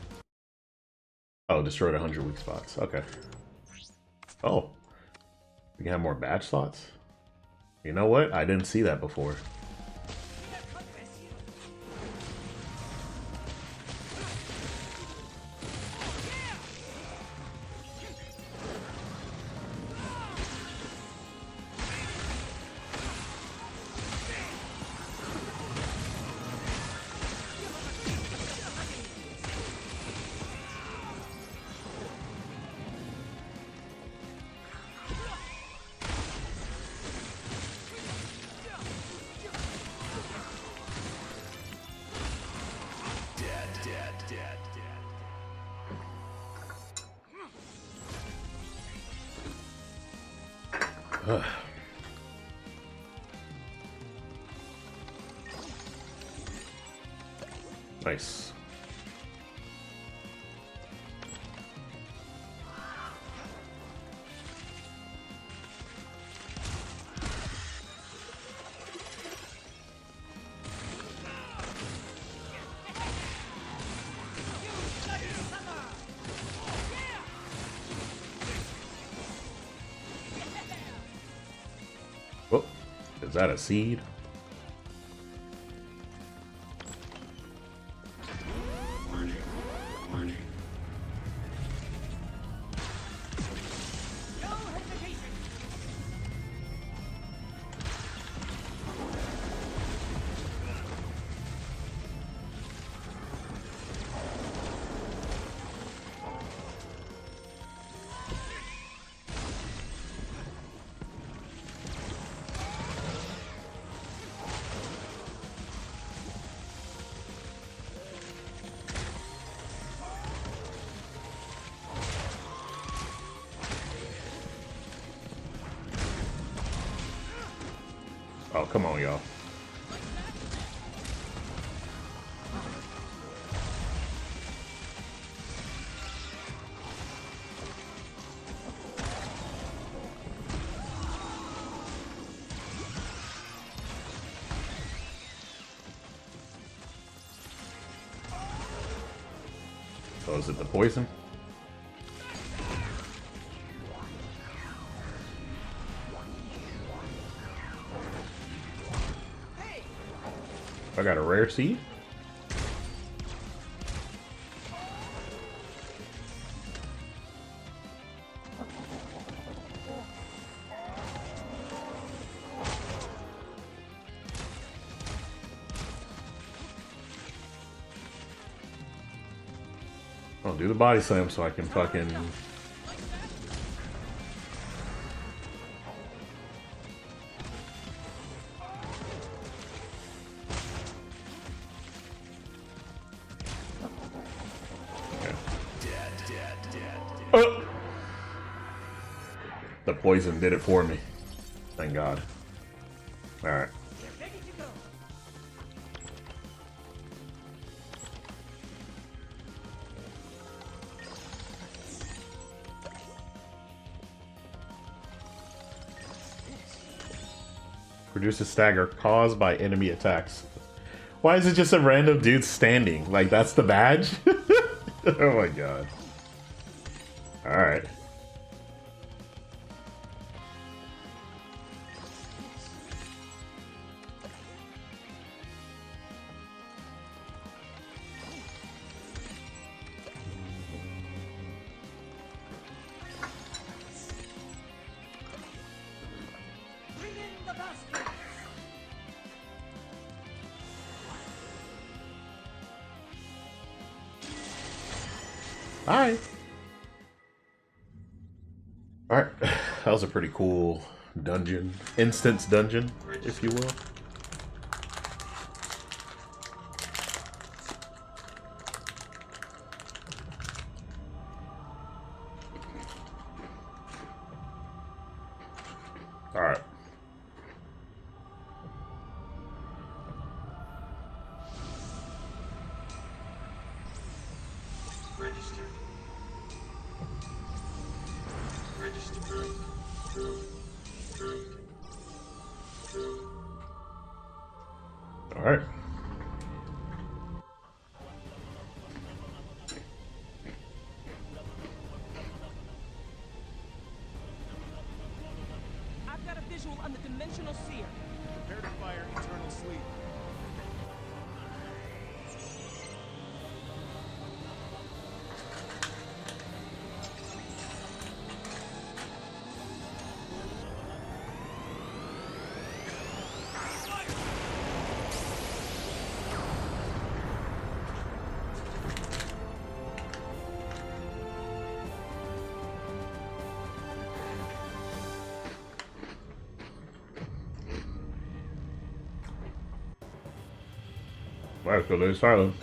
Oh, destroyed 100 weak spots. Okay. Oh. We can have more badge slots? You know what? I didn't see that before. Nice. Oh, is that a seed? Oh, come on, y'all. So is it the poison? I got a rare seed? I'll do the body slam so I can fucking... The poison did it for me. Thank God. Alright. Produce a stagger caused by enemy attacks. Why is it just a random dude standing? Like, that's the badge? Oh my god. Alright. Bring in the bastards! Hi. Alright. That was a pretty cool dungeon. Instance dungeon, if you will. Alright. Register. Register. Alright. I've got a visual on the dimensional seer. Prepare to fire eternal sleep. Wow, so there's silence.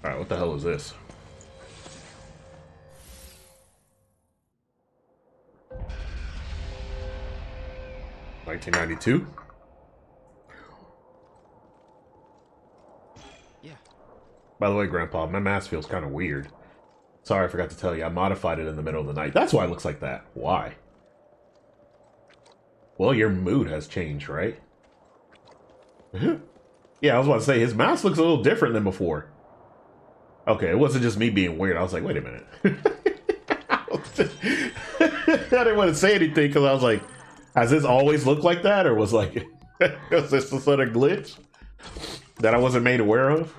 Alright, what the hell is this? $1992? Yeah. By the way, Grandpa, my mask feels kind of weird. Sorry, I forgot to tell you. I modified it in the middle of the night. That's why it looks like that. Why? Well, your mood has changed, right? Yeah, I was about to say, his mask looks a little different than before. Okay, it wasn't just me being weird. I was like, wait a minute. I didn't want to say anything because I was like, has this always looked like that? Or was like, was this some sort of glitch that I wasn't made aware of?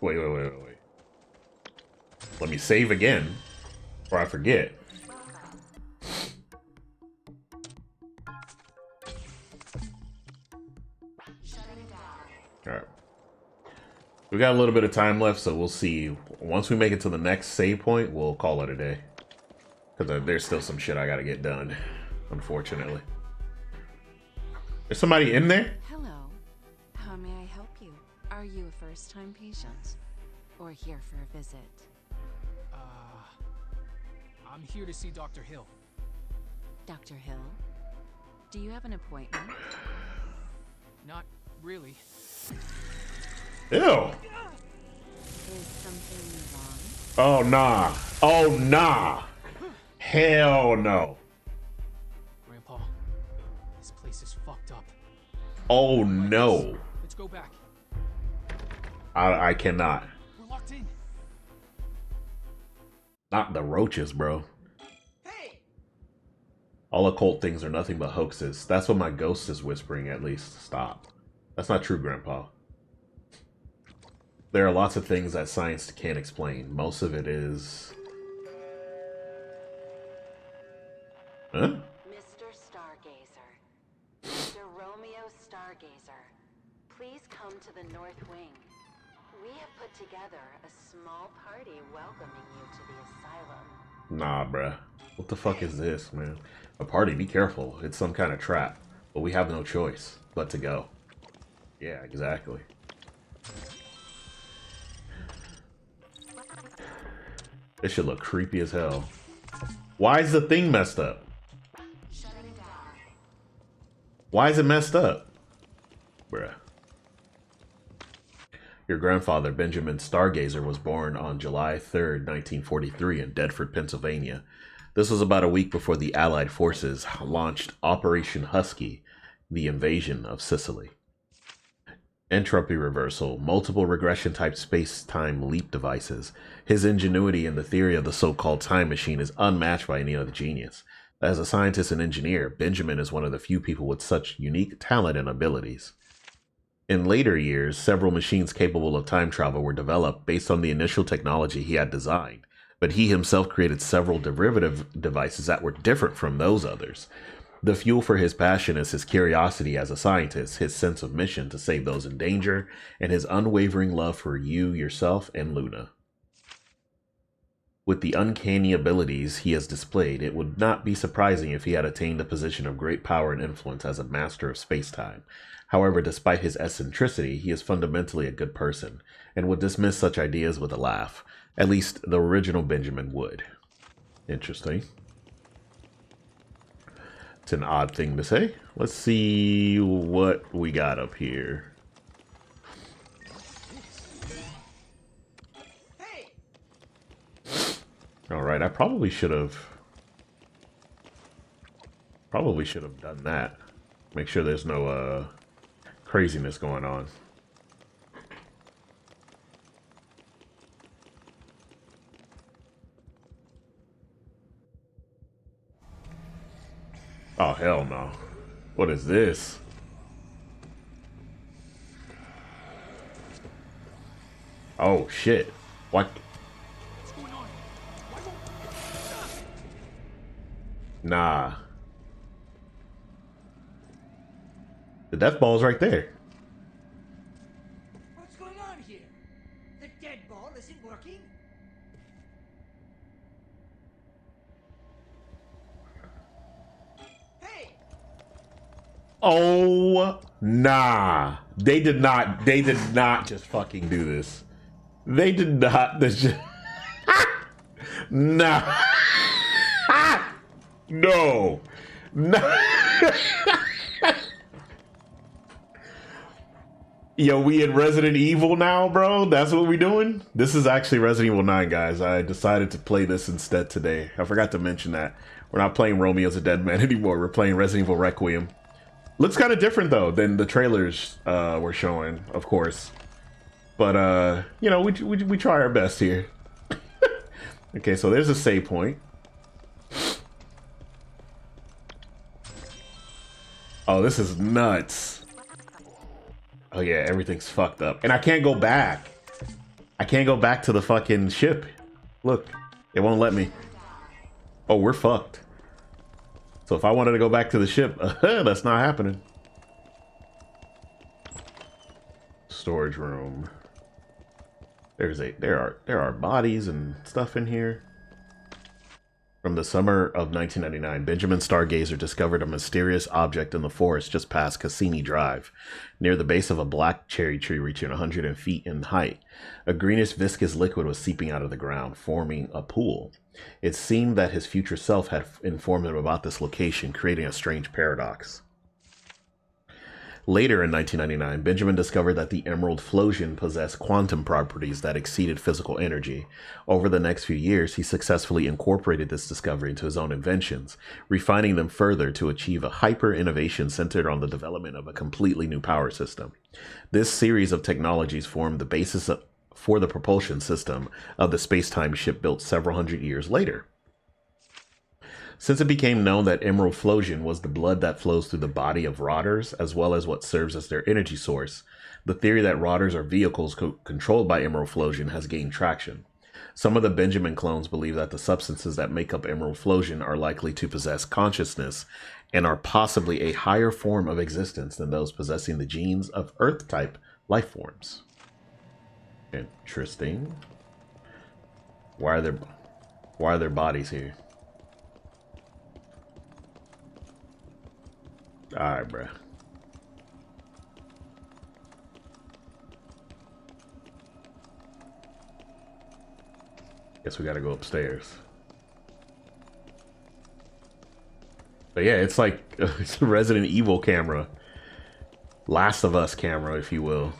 Wait. Let me save again, or I forget. Alright. We got a little bit of time left, so we'll see. Once we make it to the next save point, we'll call it a day. Because there's still some shit I gotta get done, unfortunately. There's somebody in there? Hello. How may I help you? Are you a first-time patient? Or here for a visit? I'm here to see Dr. Hill. Dr. Hill? Do you have an appointment? Not really. Ew. Is something wrong? Oh, nah. Oh, nah. Hell no. Grandpa, this place is fucked up. Oh, no. Let's go back. I cannot. We're locked in. Not the roaches, bro. All occult things are nothing but hoaxes. That's what my ghost is whispering, at least. Stop. That's not true, Grandpa. There are lots of things that science can't explain. Most of it is... Huh? Mr. Stargazer. Mr. Romeo Stargazer. Please come to the North Wing. We have put together a small party welcoming you to the asylum. Nah, bruh. What the fuck is this, man? A party? Be careful. It's some kind of trap. But we have no choice but to go. Yeah, exactly. This should look creepy as hell. Why is the thing messed up? Why is it messed up? Bruh. Your grandfather, Benjamin Stargazer, was born on July 3rd, 1943 in Bedford, Pennsylvania. This was about a week before the Allied forces launched Operation Husky, the invasion of Sicily. Entropy reversal, multiple regression-type space-time leap devices. His ingenuity in the theory of the so-called time machine is unmatched by any other genius. As a scientist and engineer, Benjamin is one of the few people with such unique talent and abilities. In later years, several machines capable of time travel were developed based on the initial technology he had designed, but he himself created several derivative devices that were different from those others. The fuel for his passion is his curiosity as a scientist, his sense of mission to save those in danger, and his unwavering love for you, yourself, and Luna. With the uncanny abilities he has displayed, it would not be surprising if he had attained a position of great power and influence as a master of space-time. However, despite his eccentricity, he is fundamentally a good person, and would dismiss such ideas with a laugh. At least, the original Benjamin would. Interesting. It's an odd thing to say. Let's see what we got up here. Alright, I probably should have done that. Make sure there's no craziness going on. Oh, hell no. What is this? Oh, shit. What? Nah. The death ball's right there. What's going on here? The dead ball isn't working? Hey! Oh, nah. They did not just fucking do this. They did not. Nah. No. No. Yo, we in Resident Evil now, bro? That's what we doing? This is actually Resident Evil 9, guys. I decided to play this instead today. I forgot to mention that. We're not playing Romeo's a Dead Man anymore. We're playing Resident Evil Requiem. Looks kind of different, though, than the trailers were showing, of course. But, you know, we try our best here. Okay, so there's a save point. Oh, this is nuts. Oh yeah, everything's fucked up. And I can't go back. I can't go back to the fucking ship. Look, it won't let me. Oh, we're fucked. So if I wanted to go back to the ship, that's not happening. Storage room. There are bodies and stuff in here. From the summer of 1999, Benjamin Stargazer discovered a mysterious object in the forest just past Cassini Drive, near the base of a black cherry tree reaching 100 feet in height. A greenish viscous liquid was seeping out of the ground, forming a pool. It seemed that his future self had informed him about this location, creating a strange paradox. Later in 1999, Benjamin discovered that the Emerald Flosion possessed quantum properties that exceeded physical energy. Over the next few years, he successfully incorporated this discovery into his own inventions, refining them further to achieve a hyper-innovation centered on the development of a completely new power system. This series of technologies formed the basis for the propulsion system of the space-time ship built several hundred years later. Since it became known that Emerald Flosion was the blood that flows through the body of rotters, as well as what serves as their energy source, the theory that rotters are vehicles controlled by Emerald Flosion has gained traction. Some of the Benjamin clones believe that the substances that make up Emerald Flosion are likely to possess consciousness and are possibly a higher form of existence than those possessing the genes of Earth-type life forms. Interesting. Why are there bodies here? Alright, bruh. Guess we gotta go upstairs. But yeah, it's like it's a Resident Evil camera. Last of Us camera, if you will.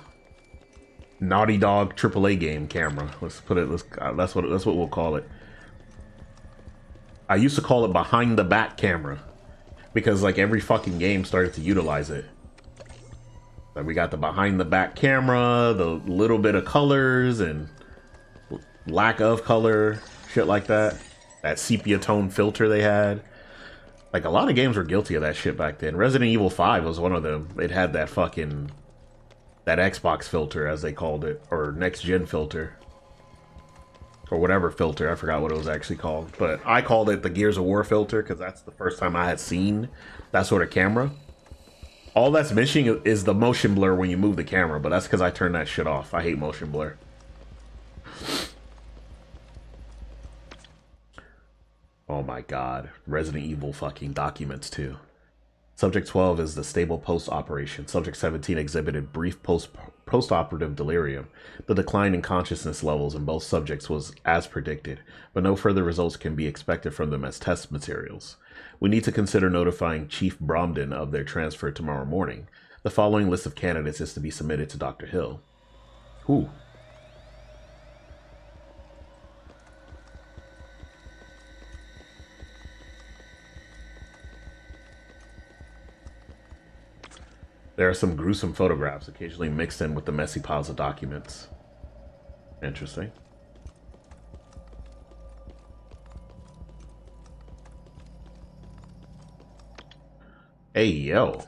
Naughty Dog AAA game camera. Let's put it, that's what we'll call it. I used to call it behind the back camera, because like every fucking game started to utilize it. Like we got the behind the back camera, the little bit of colors and lack of color, shit like that. That sepia tone filter they had. Like a lot of games were guilty of that shit back then. Resident Evil 5 was one of them. It had that fucking, that Xbox filter as they called it, or next gen filter. Or whatever filter, I forgot what it was actually called. But I called it the Gears of War filter because that's the first time I had seen that sort of camera. All that's missing is the motion blur when you move the camera, but that's because I turned that shit off. I hate motion blur. Oh my god. Resident Evil fucking documents too. Subject 12 is the stable post-operation. Subject 17 exhibited brief post-operative delirium. The decline in consciousness levels in both subjects was as predicted, but no further results can be expected from them as test materials. We need to consider notifying Chief Bromden of their transfer tomorrow morning. The following list of candidates is to be submitted to Dr. Hill. Who? There are some gruesome photographs occasionally mixed in with the messy piles of documents. Interesting. Hey, yo.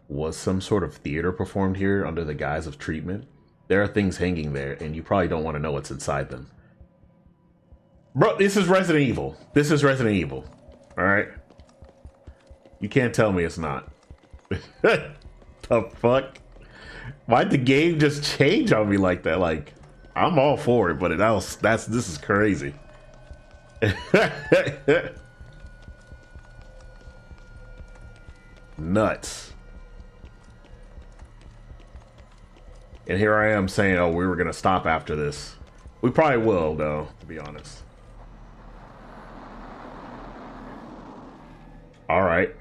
Was some sort of theater performed here under the guise of treatment? There are things hanging there, and you probably don't want to know what's inside them. Bro, this is Resident Evil. This is Resident Evil. Alright? You can't tell me it's not. The fuck? Why'd the game just change on me like that? Like, I'm all for it, but this is crazy. Nuts. And here I am saying, oh, we were gonna stop after this. We probably will, though, to be honest. All right.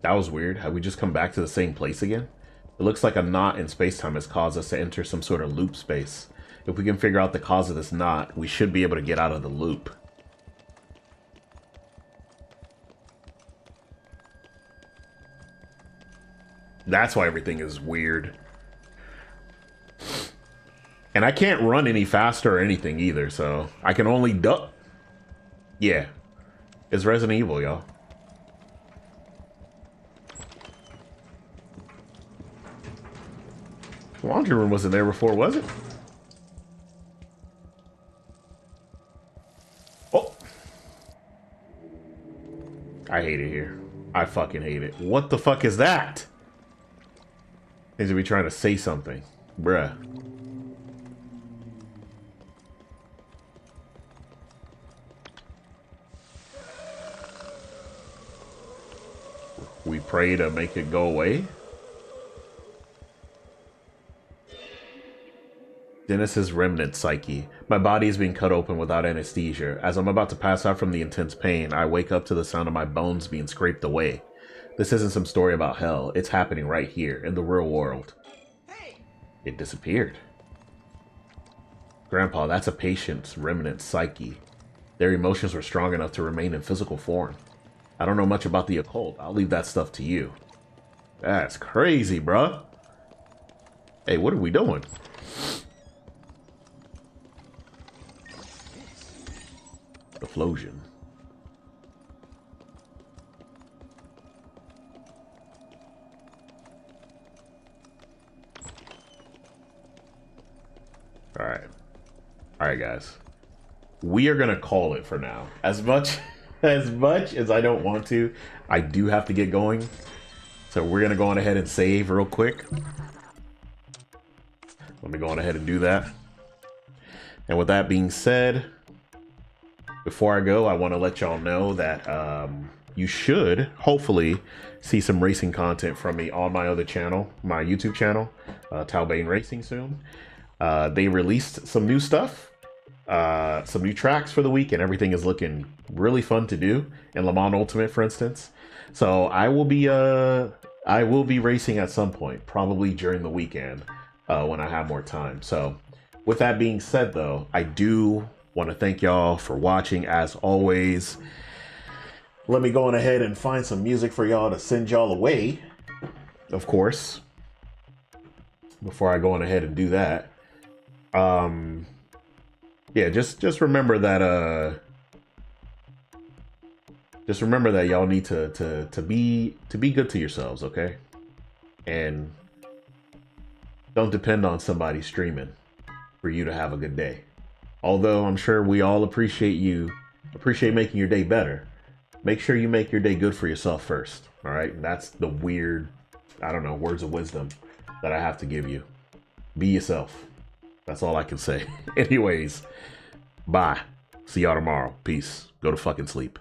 That was weird. Have we just come back to the same place again? It looks like a knot in space-time has caused us to enter some sort of loop space. If we can figure out the cause of this knot, we should be able to get out of the loop. That's why everything is weird. And I can't run any faster or anything either, so I can only duck. Yeah. It's Resident Evil, y'all. Laundry room wasn't there before, was it? Oh. I hate it here. I fucking hate it. What the fuck is that? Seems to be trying to say something. Bruh. pray to make it go away? Dennis's remnant psyche. My body is being cut open without anesthesia. As I'm about to pass out from the intense pain, I wake up to the sound of my bones being scraped away. This isn't some story about hell. It's happening right here, in the real world. It disappeared. Grandpa, that's a patient's remnant psyche. Their emotions were strong enough to remain in physical form. I don't know much about the occult. I'll leave that stuff to you. That's crazy, bruh. Hey, what are we doing? The Flosion. Alright, guys. We are gonna call it for now. As much as I don't want to, I do have to get going. So we're gonna go on ahead and save real quick. Let me go on ahead and do that. And with that being said, before I go, I want to let y'all know that you should hopefully see some racing content from me on my other channel, my YouTube channel, Talbane Racing soon. They released some new stuff, some new tracks for the week, and everything is looking really fun to do in Le Mans Ultimate, for instance. So I will be racing at some point, probably during the weekend when I have more time. So with that being said, though, I do want to thank y'all for watching as always. Let me go on ahead and find some music for y'all to send y'all away, of course, before I go on ahead and do that. Yeah, just remember that y'all need to be good to yourselves, okay? And don't depend on somebody streaming for you to have a good day. Although I'm sure we all appreciate making your day better. Make sure you make your day good for yourself first. All right. And that's the weird, I don't know, words of wisdom that I have to give you. Be yourself. That's all I can say. Anyways, bye. See y'all tomorrow. Peace. Go to fucking sleep.